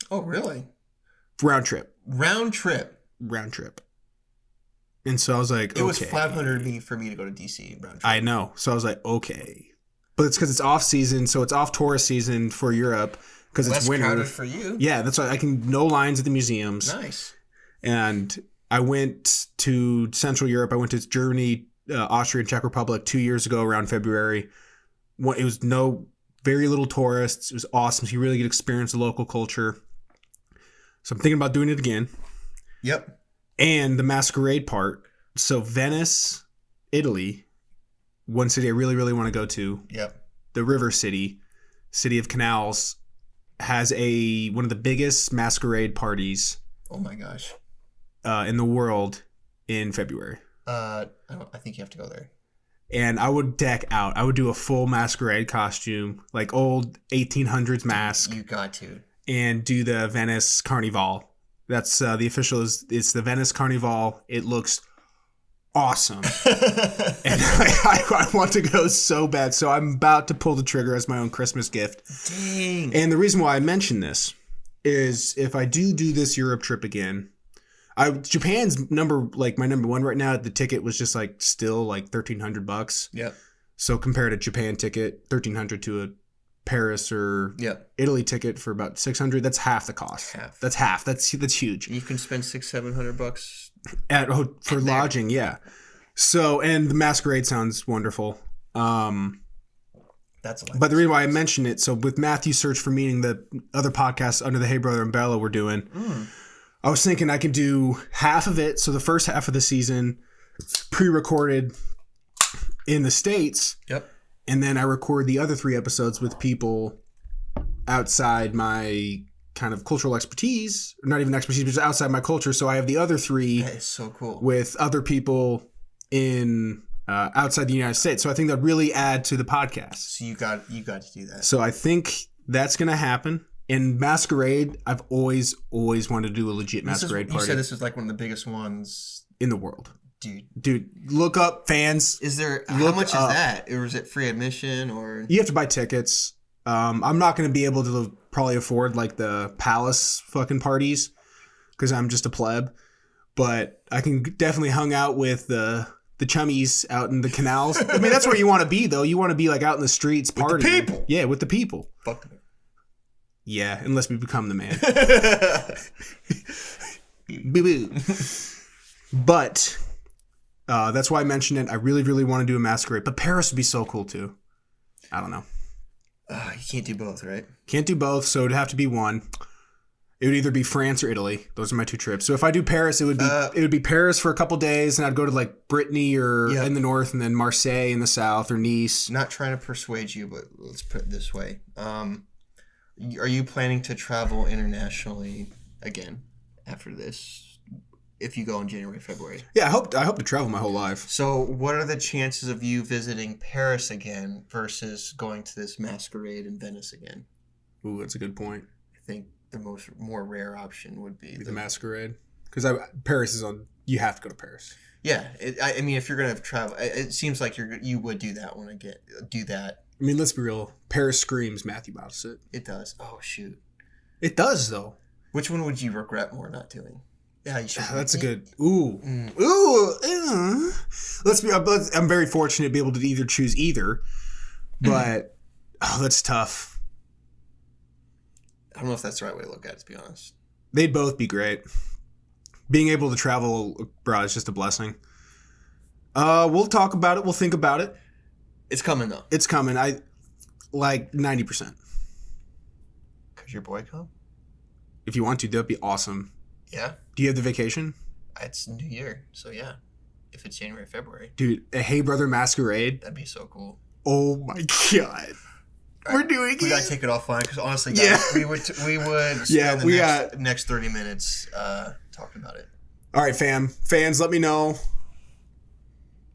Oh, really? Round trip. And so I was like, it was $500 for me to go to DC round trip. I know. So I was like, okay. But it's because it's off season, so it's off tourist season for Europe because it's winter. Less crowded for you. Yeah, that's why I can no lines at the museums. Nice. And I went to Central Europe. I went to Germany, Austria, and Czech Republic 2 years ago around February. It was very little tourists. It was awesome. So you really get to experience the local culture. So I'm thinking about doing it again. Yep. And the masquerade part. So Venice, Italy. One city I really, really want to go to. Yep. The River City of Canals, has one of the biggest masquerade parties. Oh my gosh. In the world in February. I think you have to go there. And I would deck out. I would do a full masquerade costume, like old 1800s mask. You got to. And do the Venice Carnival. That's the official. It's the Venice Carnival. It looks awesome. And I want to go so bad. So I'm about to pull the trigger as my own Christmas gift. Dang. And the reason why I mention this is if I do this Europe trip again, Japan's my number one right now. The ticket was just like still like $1,300. Yep. So compared to Japan ticket, $1,300 to a Paris or Italy ticket for about $600. That's half the cost. That's half. That's huge. You can spend $600-700 for lodging. Yeah. So, and the Masquerade sounds wonderful. That's but the reason why I mentioned it, so with Matthew's Search for Meaning, the other podcasts under the Hey Brother umbrella we're doing, I was thinking I could do half of it. So the first half of the season pre-recorded in the States. Yep. And then I record the other 3 episodes with people outside my kind of cultural expertise, not even expertise, but just outside my culture. So I have the other 3 that is so cool. With other people in outside the United States. So I think that really add to the podcast. So you got to do that. So I think that's going to happen. In Masquerade, I've always wanted to do a legit Masquerade party. You said this was like one of the biggest ones in the world. Dude, look up, fans. Is there how much is that? Or is it free admission or you have to buy tickets? I'm not going to be able to probably afford like the palace fucking parties because I'm just a pleb. But I can definitely hang out with the chummies out in the canals. I mean, that's where you want to be, though. You want to be like out in the streets partying. With the people. Yeah, with the people. Fuck them. Yeah, unless we become the man. Boo-boo. But that's why I mentioned it. I really, really want to do a Masquerade. But Paris would be so cool, too. I don't know. You can't do both, right? Can't do both, so it'd have to be one. It would either be France or Italy. Those are my 2 trips. So if I do Paris, it would be Paris for a couple days, and I'd go to like Brittany or in the north, and then Marseille in the south or Nice. Not trying to persuade you, but let's put it this way: are you planning to travel internationally again after this? If you go in January, February. Yeah, I hope to travel my whole life. So what are the chances of you visiting Paris again versus going to this Masquerade in Venice again? Ooh, that's a good point. I think the more rare option would be the Masquerade. Because Paris is on, you have to go to Paris. Yeah. I mean, if you're going to travel, it seems like you would do that one again. Do that. I mean, let's be real. Paris screams Matthew Bossett. It does. Oh, shoot. It does, though. Which one would you regret more not doing? Yeah, you should. That's a good. Ooh. Ooh. I'm very fortunate to be able to either choose either. But, that's tough. I don't know if that's the right way to look at it, to be honest. They'd both be great. Being able to travel abroad is just a blessing. We'll talk about it. We'll think about it. It's coming, though. It's coming. I like 90%. Could your boy come? If you want to, that'd be awesome. Yeah. Do you have the vacation? It's New Year, so yeah. If it's January, February. Dude, a Hey Brother Masquerade. That'd be so cool. Oh my God. We're doing it. We gotta take it offline because honestly, guys, we would spend the next 30 minutes talking about it. All right, fans, let me know.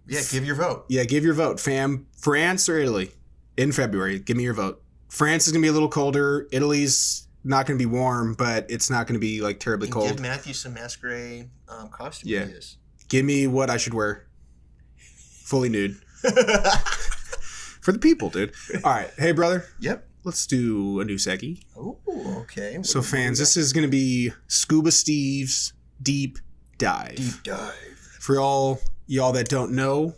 Yeah, give your vote. Yeah, give your vote, fam. France or Italy in February? Give me your vote. France is gonna be a little colder. Italy's not gonna be warm, but it's not gonna be like terribly cold. Give Matthew some Masquerade costume ideas. Give me what I should wear. Fully nude. For the people, dude. All right. Hey, brother. Y'all Let's do a new seggy. Oh, okay. So, fans, this is going to be Scuba Steve's Deep Dive. Deep Dive. For all y'all that don't know,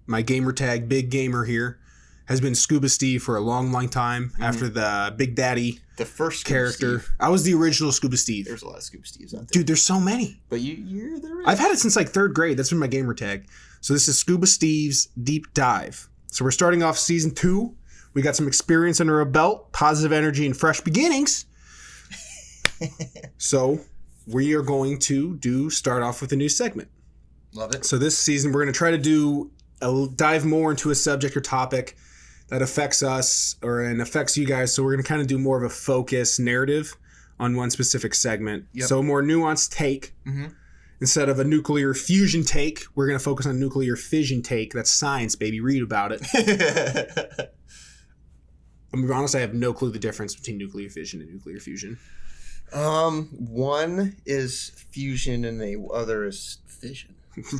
my gamer tag, Big Gamer here, has been Scuba Steve for a long, long time after the Big Daddy the first Scuba character. Steve. I was the original Scuba Steve. There's a lot of Scuba Steves out there. Dude, there's so many. But you're there. I've had it since like 3rd grade. That's been my gamer tag. So this is Scuba Steve's Deep Dive. So we're starting off season 2. We got some experience under our belt, positive energy, and fresh beginnings. So we are going to start off with a new segment. Love it. So this season, we're going to try to dive more into a subject or topic that affects us and affects you guys. So we're going to kind of do more of a focus narrative on one specific segment. Yep. So a more nuanced take. Mm-hmm. Instead of a nuclear fusion take, we're going to focus on nuclear fission take. That's science, baby. Read about it. I'm going to be honest, I have no clue the difference between nuclear fission and nuclear fusion. One is fusion and the other is fission.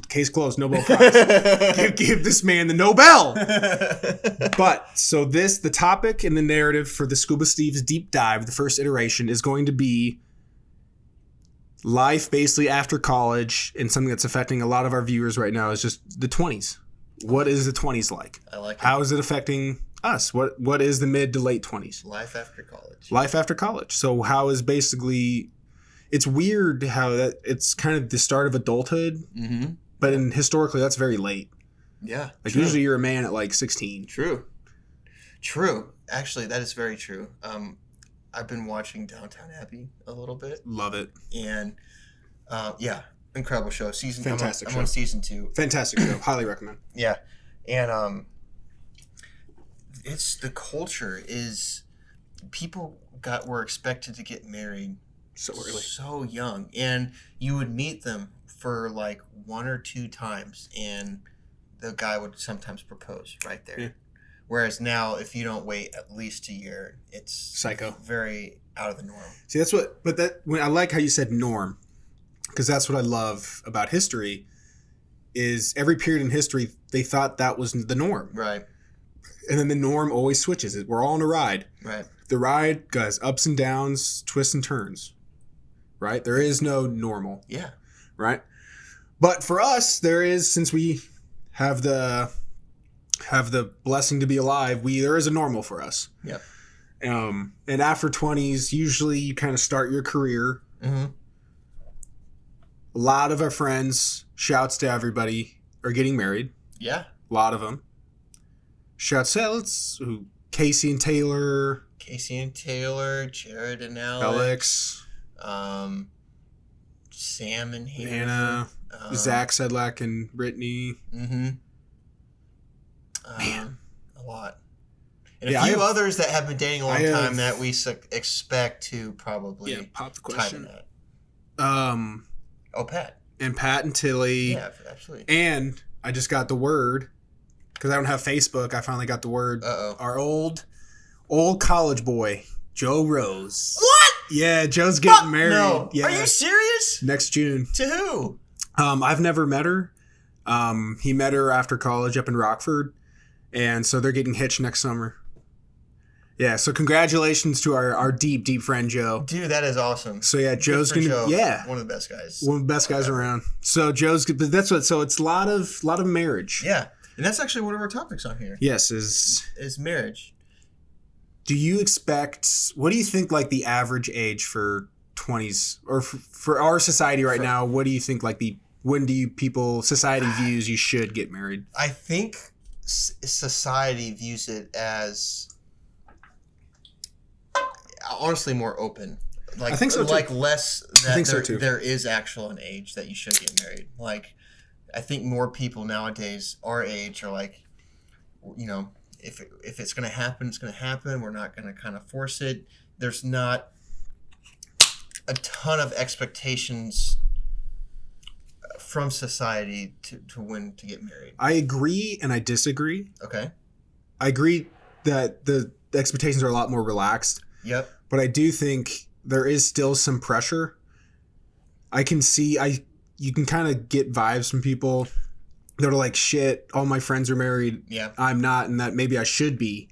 Case closed. Nobel Prize. give this man the Nobel. But, so the topic and the narrative for the Scuba Steve's Deep Dive, the first iteration, is going to be life basically after college, and something that's affecting a lot of our viewers right now is just the 20s. What is the 20s like? I like it. How is it affecting us? What is the mid to late 20s? Life after college. Life after college. So how is basically, it's weird how that it's kind of the start of adulthood, but historically that's very late. Yeah. Like usually you're a man at like 16. True. Actually, that is very true. I've been watching Downton Abbey a little bit. Love it. And yeah, incredible show. Fantastic I'm on season 2. Fantastic show. Highly recommend. Yeah. And it's the culture is people were expected to get married So early. so young, and you would meet them for like 1 or 2 times and the guy would sometimes propose right there. Yeah. Whereas now, if you don't wait at least a year, it's psycho, very out of the norm. See, that's what, but when I like how you said norm, because that's what I love about history, is every period in history, they thought that was the norm. Right. And then the norm always switches. We're all on a ride. Right. The ride has ups and downs, twists and turns. Right? There is no normal. Yeah. Right? But for us, there is, since we have the blessing to be alive, there is a normal for us. Yep. And after 20s, usually you kind of start your career. Mm-hmm. A lot of our friends, shouts to everybody, are getting married. Yeah. A lot of them. Shouts out, Casey and Taylor, Jared and Alex. Sam and Hannah. Zach Sedlak and Brittany. Mm-hmm. Man. A lot. And a few others that have been dating a long time that we expect to probably pop the question. Pat. And Pat and Tilly. Yeah, absolutely. And I just got the word, because I don't have Facebook, I finally got the word. Uh-oh. Our old college boy, Joe Rose. What? Yeah, Joe's getting married. No. Yeah. Are you serious? Next June. To who? I've never met her. He met her after college up in Rockford. And so they're getting hitched next summer. Yeah, so congratulations to our deep friend Joe. Dude, that is awesome. So yeah, Joe's gonna one of the best guys. One of the best guys around. So Joe's good, but that's what. So it's a lot of marriage. Yeah, and that's actually one of our topics on here. Yes, is marriage. Do you expect? What do you think? Like the average age for 20s or for our society right now? What do you think? Like when do society views you should get married? I think society views it as honestly more open. Like, I think so too. Like less that I think so too. There is actual an age that you should get married. Like I think more people nowadays our age are like, you know, if it's going to happen, it's going to happen. We're not going to kind of force it. There's not a ton of expectations from society to when to get married. I agree and I disagree. Okay. I agree that the expectations are a lot more relaxed. Yep. But I do think there is still some pressure. I can see you can kind of get vibes from people that are like, shit, all my friends are married. Yeah. I'm not, and that maybe I should be.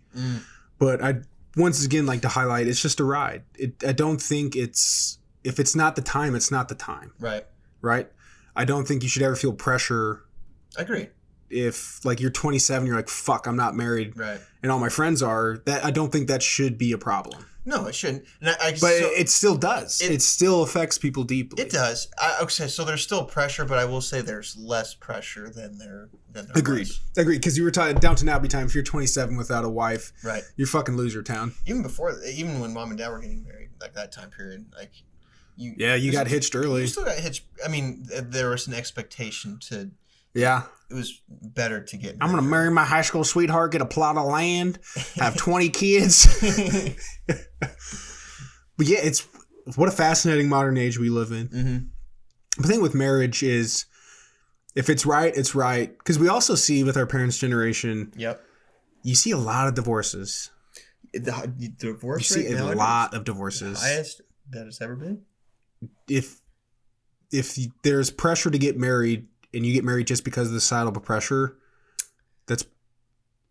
But I once again like to highlight it's just a ride. I don't think if it's not the time, it's not the time. Right. Right? I don't think you should ever feel pressure. I agree. If like you're 27, you're like, fuck, I'm not married. Right. And all my friends are, I don't think that should be a problem. No, it shouldn't. It still does. It still affects people deeply. It does. Okay, so there's still pressure, but I will say there's less pressure than there Agreed. was. Agreed. Because you were talking Downton Abbey time. If you're 27 without a wife, right, you're fucking loser town. Even when mom and dad were getting married, like that time period, like you got hitched early. You still got hitched. I mean, there was an expectation to. Yeah. It was better to get married. I'm going to marry my high school sweetheart, get a plot of land, have 20 kids. But yeah, what a fascinating modern age we live in. Mm-hmm. The thing with marriage is if it's right, it's right. Because we also see with our parents' generation, yep, you see a lot of divorces. The divorce rate, you see a lot of divorces. The highest that it's ever been. If there's pressure to get married, and you get married just because of the societal pressure, that's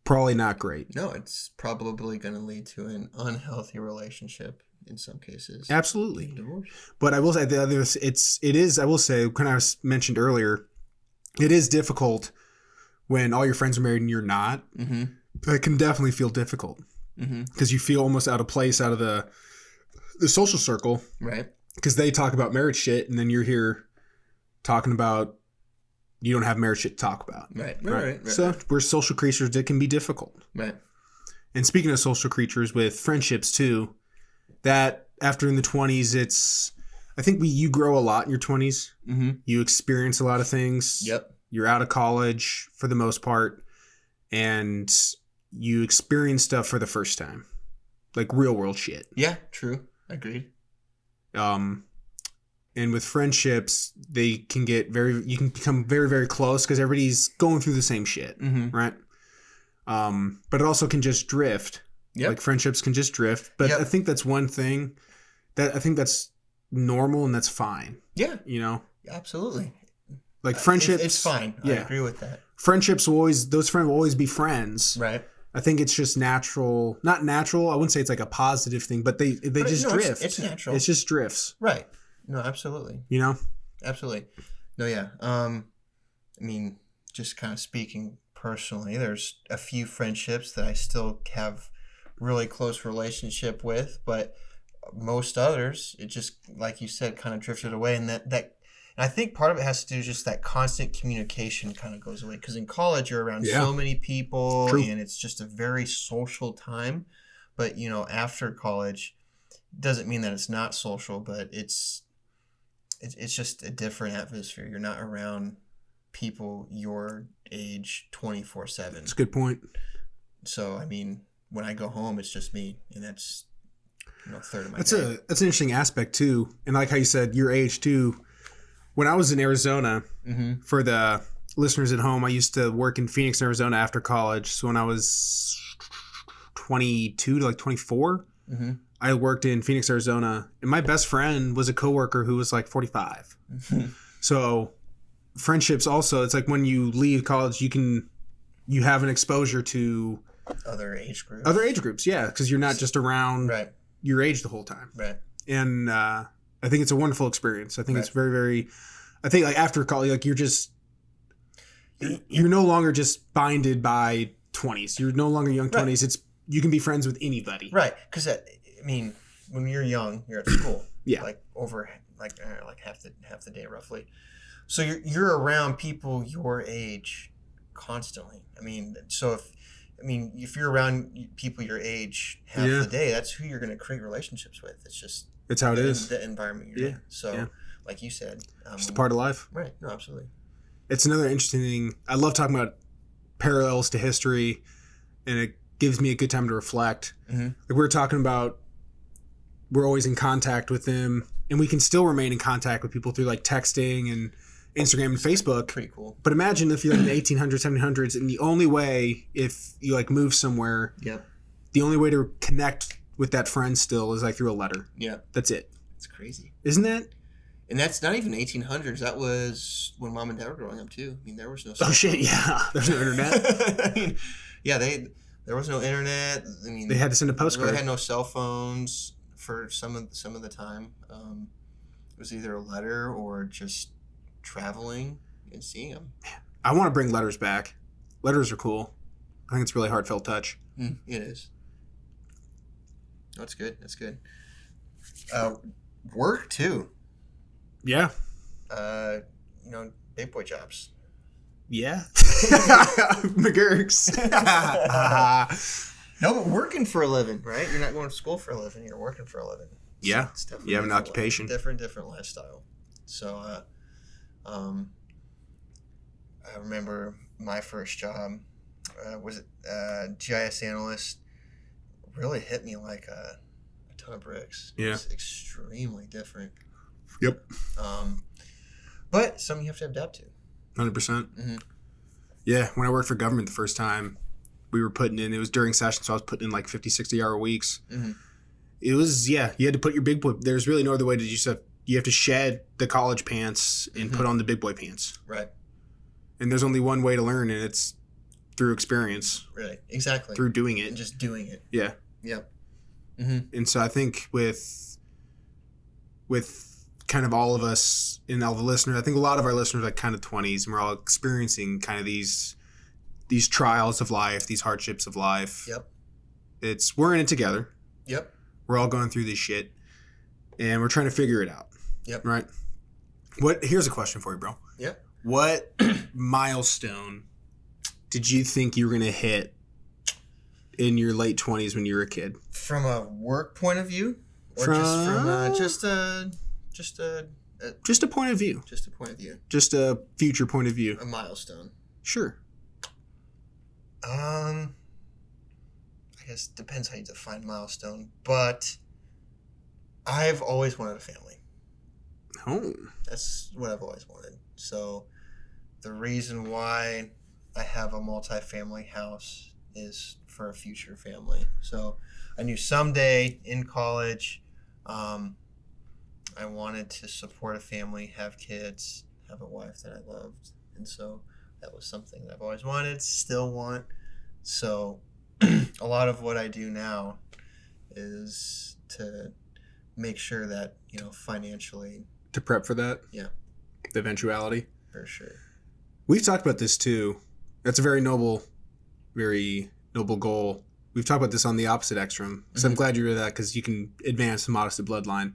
probably not great. No, it's probably going to lead to an unhealthy relationship in some cases. Absolutely. Divorce. But I will say I will say, kind of mentioned earlier, it is difficult when all your friends are married and you're not, it can definitely feel difficult because you feel almost out of place out of the social circle. Right. Because they talk about marriage shit and then you're here talking about you don't have marriage shit to talk about. Right. So we're social creatures. It can be difficult. Right. And speaking of social creatures with friendships too, that after in the 20s, I think you grow a lot in your 20s. You experience a lot of things. Yep. You're out of college for the most part, and you experience stuff for the first time, like real world shit. Yeah, true. Agreed. And with friendships, you can become very, very close because everybody's going through the same shit, right? But it also can just drift. Yep. Like friendships can just drift. But I think that's one thing that I think that's normal and that's fine. Yeah. You know? Absolutely. Like friendships. It's fine. Yeah. I agree with that. Friendships those friends will always be friends. Right. I think it's just natural. Not natural. I wouldn't say it's like a positive thing, but they just drift. It's natural. It's just drifts. Right. No, absolutely. You know? Absolutely. No, yeah. I mean, just kind of speaking personally, there's a few friendships that I still have really close relationship with, but most others, it just, like you said, kind of drifted away. And and I think part of it has to do with just that constant communication kind of goes away. Because in college, you're around so many people. True. And it's just a very social time. But, after college, doesn't mean that it's not social, but it's just a different atmosphere. You're not around people your age 24/7. That's a good point. So, I mean, when I go home, it's just me. And that's a third of my day. That's an interesting aspect, too. And like how you said, your age, too. When I was in Arizona, for the listeners at home, I used to work in Phoenix, Arizona after college. So when I was 22 to like 24, I worked in Phoenix, Arizona. And my best friend was a coworker who was like 45. So friendships also, it's like when you leave college, you have an exposure to other age groups. Yeah, because you're not just around your age the whole time. Right. And I think it's a wonderful experience. I think it's very, very. I think like after college, like you're no longer just binded by 20s. You're no longer young 20s. It's you can be friends with anybody. Right. Because I mean, when you're young, you're at school. Like over like half the day roughly. So you're around people your age constantly. I mean, if you're around people your age half the day, that's who you're going to create relationships with. It's how it is. The environment you're in. So, like you said, just a part of life. Right. No, absolutely. It's another interesting thing. I love talking about parallels to history, and it gives me a good time to reflect. Like we're talking about, we're always in contact with them, and we can still remain in contact with people through like texting and Instagram and Facebook. Pretty cool. But imagine if you're in the 1800s, 1700s, and the only way, if you like move somewhere, the only way to connect with that friend still is like through a letter. Yeah. That's it. It's crazy. Isn't that? And that's not even 1800s. That was when mom and dad were growing up too. I mean, there was no cell phone. Yeah. There's no internet. I mean, there was no internet. I mean, they had to send a postcard. They had no cell phones for some of the time. It was either a letter or just traveling and seeing them. I want to bring letters back. Letters are cool. I think it's really heartfelt touch. It is. That's good. That's good. Work too. Yeah. Big boy jobs. Yeah. McGurks. No, but working for a living, right? You're not going to school for a living. You're working for a living. Yeah. You have an occupation. Different lifestyle. So, I remember my first job was GIS analyst. Really hit me like a ton of bricks. Yeah. It's extremely different. Yep. But something you have to adapt to. 100%. Yeah. When I worked for government the first time, we were putting in, it was during session, so I was putting in like 50, 60 hour weeks. It was, you had to put your big boy, there's really no other way to do stuff. You have to shed the college pants and put on the big boy pants. Right. And there's only one way to learn, and it's through experience. Right. Exactly. Through doing it. And just doing it. Yeah. Yep. And so I think with kind of all of us and all the listeners, I think a lot of our listeners are like kind of 20s, and we're all experiencing kind of these these trials of life, these hardships of life. Yep. We're in it together. Yep. We're all going through this shit, and we're trying to figure it out. Yep. Right. Here's a question for you, bro. Yep. What milestone did you think you were going to hit in your late 20s when you were a kid? From a work point of view, or just a point of view? Just a point of view. Just a future point of view. A milestone. Sure. I guess it depends how you define milestone, but I've always wanted a family. Oh. That's what I've always wanted. So the reason why I have a multi-family house is for a future family. So I knew someday in college, I wanted to support a family, have kids, have a wife that I loved. And so that was something that I've always wanted, still want. So a lot of what I do now is to make sure that, financially. To prep for that? Yeah. The eventuality? For sure. We've talked about this too. That's a very noble goal. We've talked about this on the opposite extreme. So I'm glad you read that because you can advance the modesty bloodline.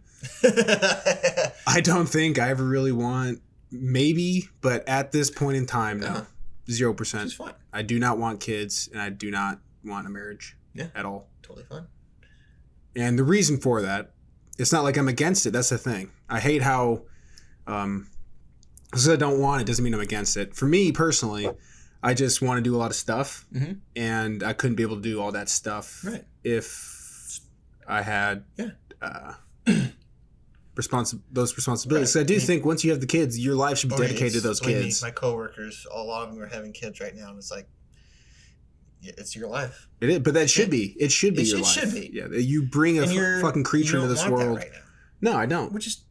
I don't think I ever really want, maybe, but at this point in time, no. 0%. It's fine. I do not want kids, and I do not want a marriage at all. Totally fine. And the reason for that, it's not like I'm against it. That's the thing. I hate how, because I don't want it doesn't mean I'm against it. For me personally, I just want to do a lot of stuff, and I couldn't be able to do all that stuff if I had those responsibilities. So I do think once you have the kids, your life should be dedicated to those kids. My coworkers, a lot of them are having kids right now, and it's like, it's your life. It is, but that should be. It should be your life. It should be. Yeah, you bring a fucking creature into this world. Right now. No, I don't. Which is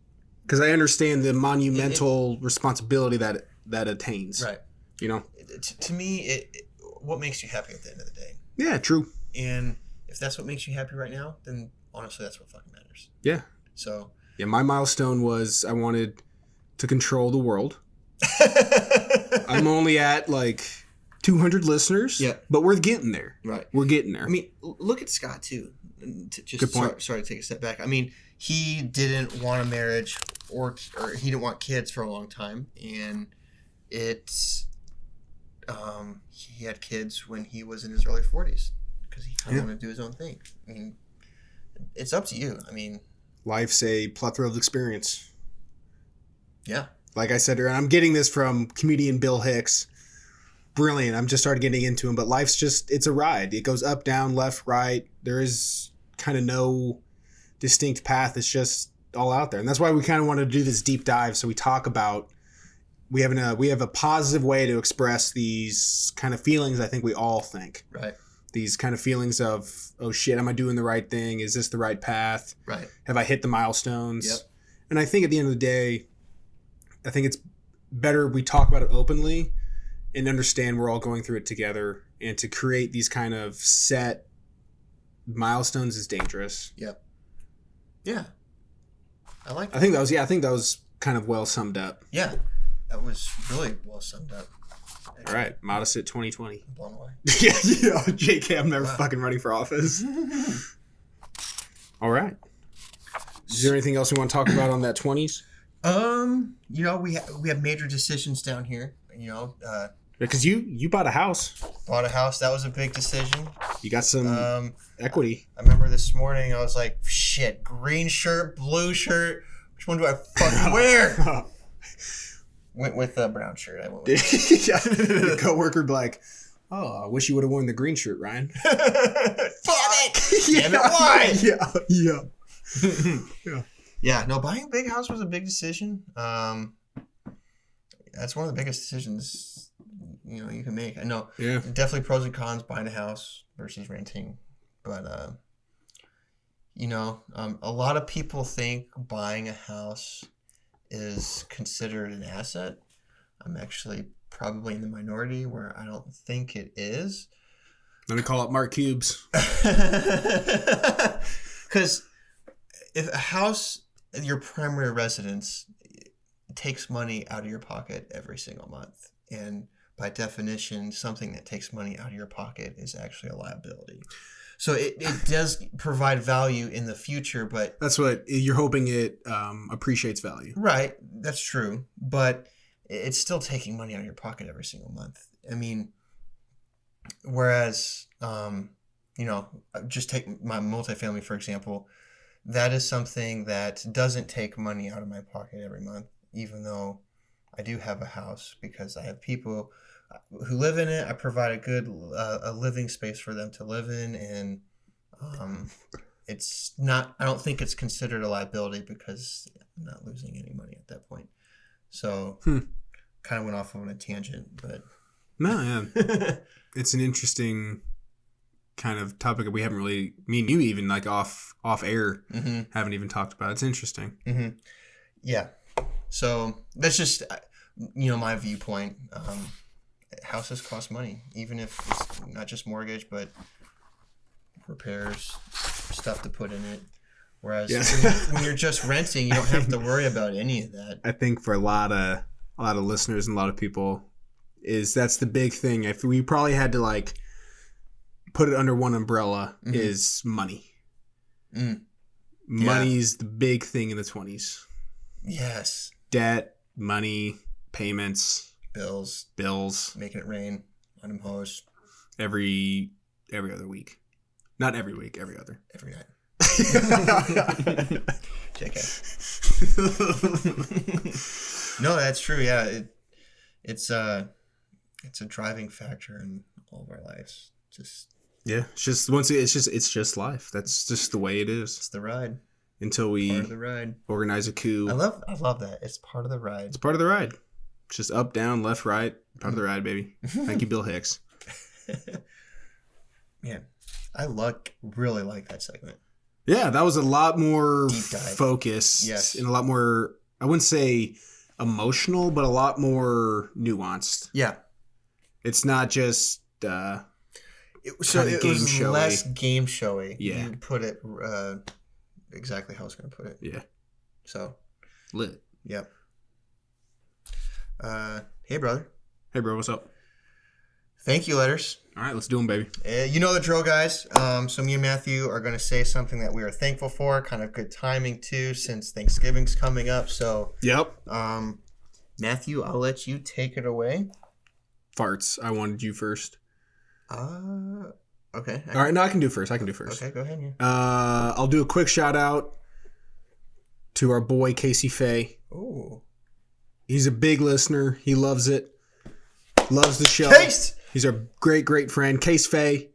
because I understand the monumental responsibility that attains. Right. To me, what makes you happy at the end of the day? Yeah, true. And if that's what makes you happy right now, then honestly, that's what fucking matters. Yeah. So. Yeah, my milestone was I wanted to control the world. I'm only at 200 listeners. Yeah. But we're getting there. Right. We're getting there. I mean, look at Scott too. Good point. Sorry to take a step back. I mean, he didn't want a marriage or he didn't want kids for a long time, and he had kids when he was in his early 40s because he kind of wanted to do his own thing. I mean, it's up to you. I mean, life's a plethora of experience. Yeah. Like I said, I'm getting this from comedian Bill Hicks. Brilliant. I'm just started getting into him, but life's it's a ride. It goes up, down, left, right. There is kind of no distinct path. It's just all out there. And that's why we kind of wanted to do this deep dive. So we talk about, we have a positive way to express these kind of feelings. I think we all think. Right. These kind of feelings of, oh shit, am I doing the right thing? Is this the right path? Right. Have I hit the milestones? Yep. And I think at the end of the day, I think it's better we talk about it openly and understand we're all going through it together, and to create these kind of set milestones is dangerous. Yep. Yeah. I like that. I think that was kind of well summed up. Yeah. That was really well summed up. All right. Modest at 2020. I'm blown away. yeah. JK, I'm never fucking running for office. All right. Is there anything else we want to talk about on that 20s? We have major decisions down here, because you bought a house. Bought a house. That was a big decision. You got some equity. I remember this morning I was like, shit, green shirt, blue shirt. Which one do I fucking wear? Went with a brown shirt. I went with yeah. Your coworker would be like, oh, I wish you would have worn the green shirt, Ryan. Damn it! Damn it, why? Yeah. Yeah, no, buying a big house was a big decision. That's one of the biggest decisions you can make. I know. Yeah. Definitely pros and cons buying a house versus renting, but a lot of people think buying a house is considered an asset. I'm actually probably in the minority where I don't think it is. Let me call up Mark Cubes. Because if a house, your primary residence, takes money out of your pocket every single month, and by definition, something that takes money out of your pocket is actually a liability. So it does provide value in the future, but... That's what you're hoping it appreciates value. Right. That's true. But it's still taking money out of your pocket every single month. I mean, whereas, just take my multifamily, for example. That is something that doesn't take money out of my pocket every month, even though I do have a house, because I have people who live in it. I provide a good a living space for them to live in, and it's not. I don't think it's considered a liability because I'm not losing any money at that point. So, kind of went off on a tangent, but no, yeah, it's an interesting kind of topic that we haven't really. Me and you even like off air haven't even talked about. It's interesting. Mm-hmm. Yeah. So that's just my viewpoint. Houses cost money, even if it's not just mortgage, but repairs, stuff to put in it. Whereas when you're just renting, you don't have to worry about any of that. I think for a lot of listeners and a lot of people, that's the big thing. If we probably had to like put it under one umbrella, is money. Money's the big thing in the 20s. Yes. Debt, money, payments. Bills. Making it rain on them hoes. Every other week. Not every week, every other. Every night. JK. No, that's true. Yeah, it's a driving factor in all of our lives. It's just life. That's just the way it is. It's the ride. Until we part of the ride. Organize a coup. I love that. It's part of the ride. It's part of the ride. It's just up, down, left, right. Part of the ride, baby. Thank you, Bill Hicks. Man, I really like that segment. Yeah, that was a lot more focused. Yes. And a lot more, I wouldn't say emotional, but a lot more nuanced. Yeah. It's not just it was showy. Less game showy. Yeah. You put it exactly how I was going to put it. Yeah. So. Lit. Yep. Hey, brother. Hey, bro. What's up? Thank you, letters. All right, let's do them, baby. You know the drill, guys. So me and Matthew are going to say something that we are thankful for. Kind of good timing, too, since Thanksgiving's coming up. So, yep. Matthew, I'll let you take it away. Farts. I wanted you first. Okay. All right, no, I can do first. Okay, go ahead. I'll do a quick shout out to our boy, Casey Faye. Ooh. He's a big listener. He loves it. Loves the show. Case! He's our great friend. Case Faye.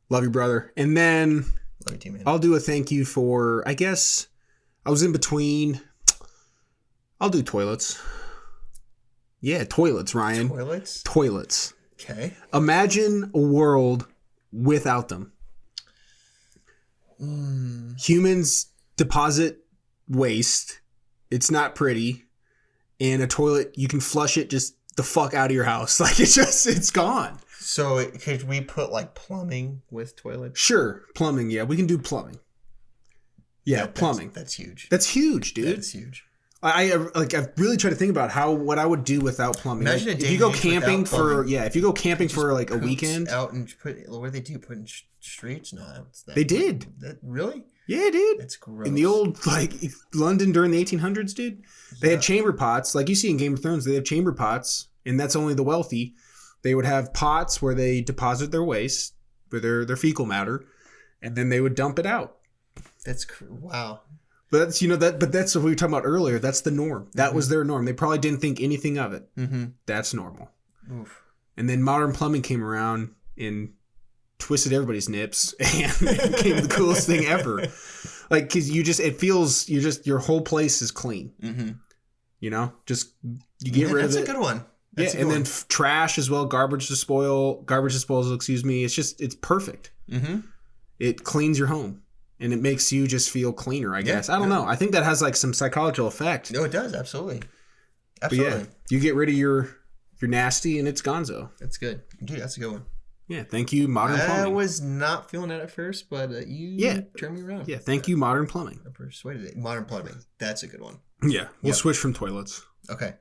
Love you, brother. And then love you too, man. I'll do a thank you for, I guess, I was in between. I'll do toilets. Yeah, toilets, Ryan. Toilets. Okay. Imagine a world without them. Humans deposit waste. It's not pretty. And a toilet, you can flush it just the fuck out of your house. Like it's gone. So could we put like plumbing with toilets? Sure. Plumbing. Yeah, we can do plumbing. Yeah, plumbing. That's huge. That's huge, dude. That's huge. I've really tried to think about what I would do without plumbing. Imagine like, a day if you go camping for like a weekend out and what do they do? Put in streets? No, they did. Really? Yeah, dude. That's gross. In the old like London during the 1800s, dude, they had chamber pots, like you see in Game of Thrones. They have chamber pots, and that's only the wealthy. They would have pots where they deposit their waste, or their fecal matter, and then they would dump it out. That's wow. But that's but that's what we were talking about earlier. That's the norm. That was their norm. They probably didn't think anything of it. Mm-hmm. That's normal. Oof. And then modern plumbing came around and twisted everybody's nips and it became the coolest thing ever. Like, cause your whole place is clean. Mm-hmm. Just you get rid of it. That's a good one. Then trash as well. Garbage disposal. It's perfect. Mm-hmm. It cleans your home. And it makes you just feel cleaner, I guess. I don't know. I think that has like some psychological effect. No, it does. Absolutely. But yeah, you get rid of your nasty and it's gonzo. That's good. Dude, that's a good one. Yeah, thank you, Modern Plumbing. I was not feeling that at first, but you turned me around. Yeah, thank you, Modern Plumbing. I persuaded it. Modern Plumbing. That's a good one. Yeah, we'll switch from toilets. Okay.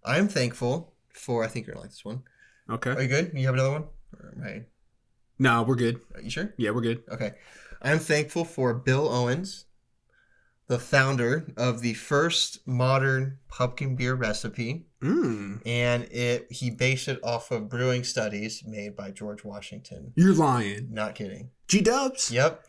I'm thankful for, I think you're going to like this one, Okay. Are you good? You have another one? Right. No, we're good. Are you sure? Yeah, we're good. Okay. I'm thankful for Bill Owens, the founder of the first modern pumpkin beer recipe. And he based it off of brewing studies made by George Washington. You're lying. Not kidding. G-dubs? Yep.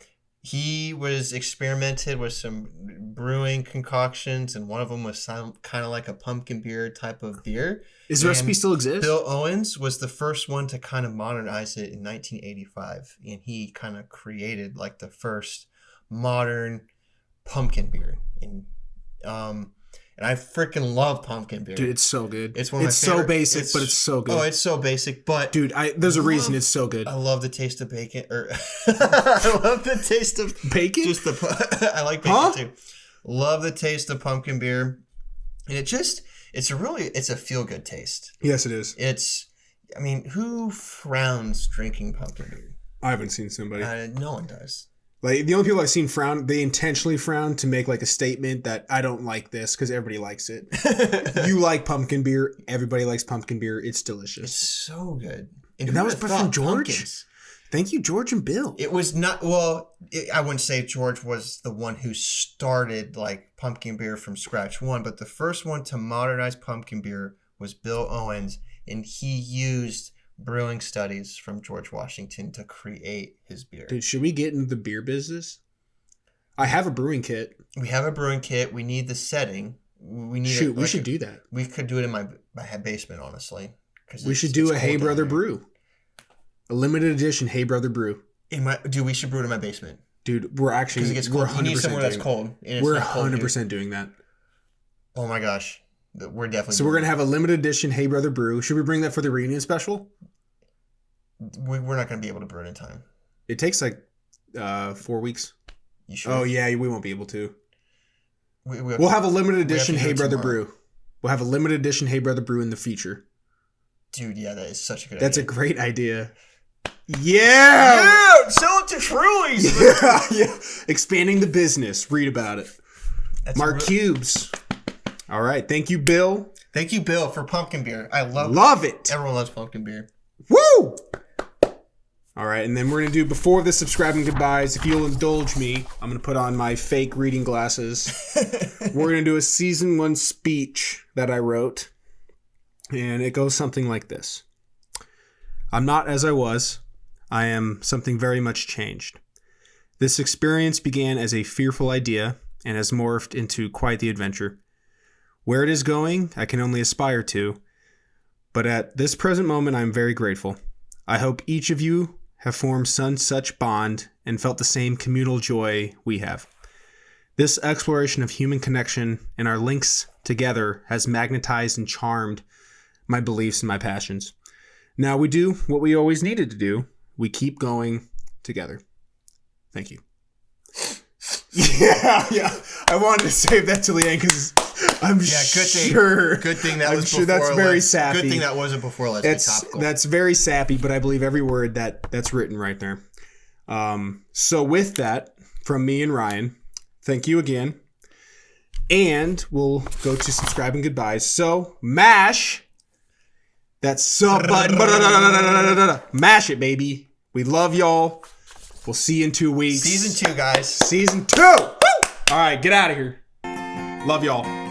He was experimented with some brewing concoctions, and one of them was some kind of like a pumpkin beer type of beer. Is the recipe still exist? Bill Owens was the first one to kind of modernize it in 1985, and he kind of created like the first modern pumpkin bear. And I freaking love pumpkin beer. Dude, it's so good. It's one of my favorite. So basic, but it's so good. Oh, it's so basic, but dude, there's a reason it's so good. I love the taste of bacon. I love the taste of bacon. I like bacon too. Love the taste of pumpkin beer, and it's a feel good taste. Yes, it is. I mean, who frowns drinking pumpkin beer? I haven't seen somebody. No one does. Like, the only people I've seen frown, they intentionally frown to make like a statement that I don't like this because everybody likes it. You like pumpkin beer. Everybody likes pumpkin beer. It's delicious. It's so good. And that was from George. Pumpkins? Thank you, George and Bill. It was not, I wouldn't say George was the one who started like pumpkin beer from scratch but the first one to modernize pumpkin beer was Bill Owens, and he used brewing studies from George Washington to create his beer. Dude, should we get into the beer business? I have a brewing kit. We have a brewing kit. We need the setting. We should do that. We could do it in my basement, honestly. We should do a Hey Brother Brew. A limited edition Hey Brother Brew. We should brew it in my basement. Dude, we're 100% you need somewhere that's cold. We're 100% doing that. Oh my gosh. We're definitely. So we're going to have a limited edition Hey Brother Brew. Should we bring that for the reunion special? We're not going to be able to brew it in time. It takes like 4 weeks. You sure? Oh, yeah, we won't be able to. We'll have a limited edition Hey Brother Brew. We'll have a limited edition Hey Brother Brew in the future. Dude, yeah, that is such a good idea. That's a great idea. Yeah! Yeah! Sell it to Truly's! Yeah. Expanding the business. Read about it. Mark Cubes. All right. Thank you, Bill. Thank you, Bill, for pumpkin beer. I love it. Everyone loves pumpkin beer. Woo! All right. And then we're going to do, before the subscribing goodbyes, if you'll indulge me, I'm going to put on my fake reading glasses. We're going to do a season 1 speech that I wrote. And it goes something like this. I'm not as I was. I am something very much changed. This experience began as a fearful idea and has morphed into quite the adventure. Where it is going, I can only aspire to, but at this present moment, I am very grateful. I hope each of you have formed some such bond and felt the same communal joy we have. This exploration of human connection and our links together has magnetized and charmed my beliefs and my passions. Now we do what we always needed to do. We keep going together. Thank you. Yeah. I wanted to save that till the end because I'm sure. Good thing that was before. That's very sappy. Good thing that wasn't before. That's very sappy, but I believe every word that's written right there. So with that, from me and Ryan, thank you again. And we'll go to subscribe and goodbyes. So mash that sub button. Mash it, baby. We love y'all. We'll see you in 2 weeks. Season 2, guys. Season 2. Woo! All right, get out of here. Love y'all.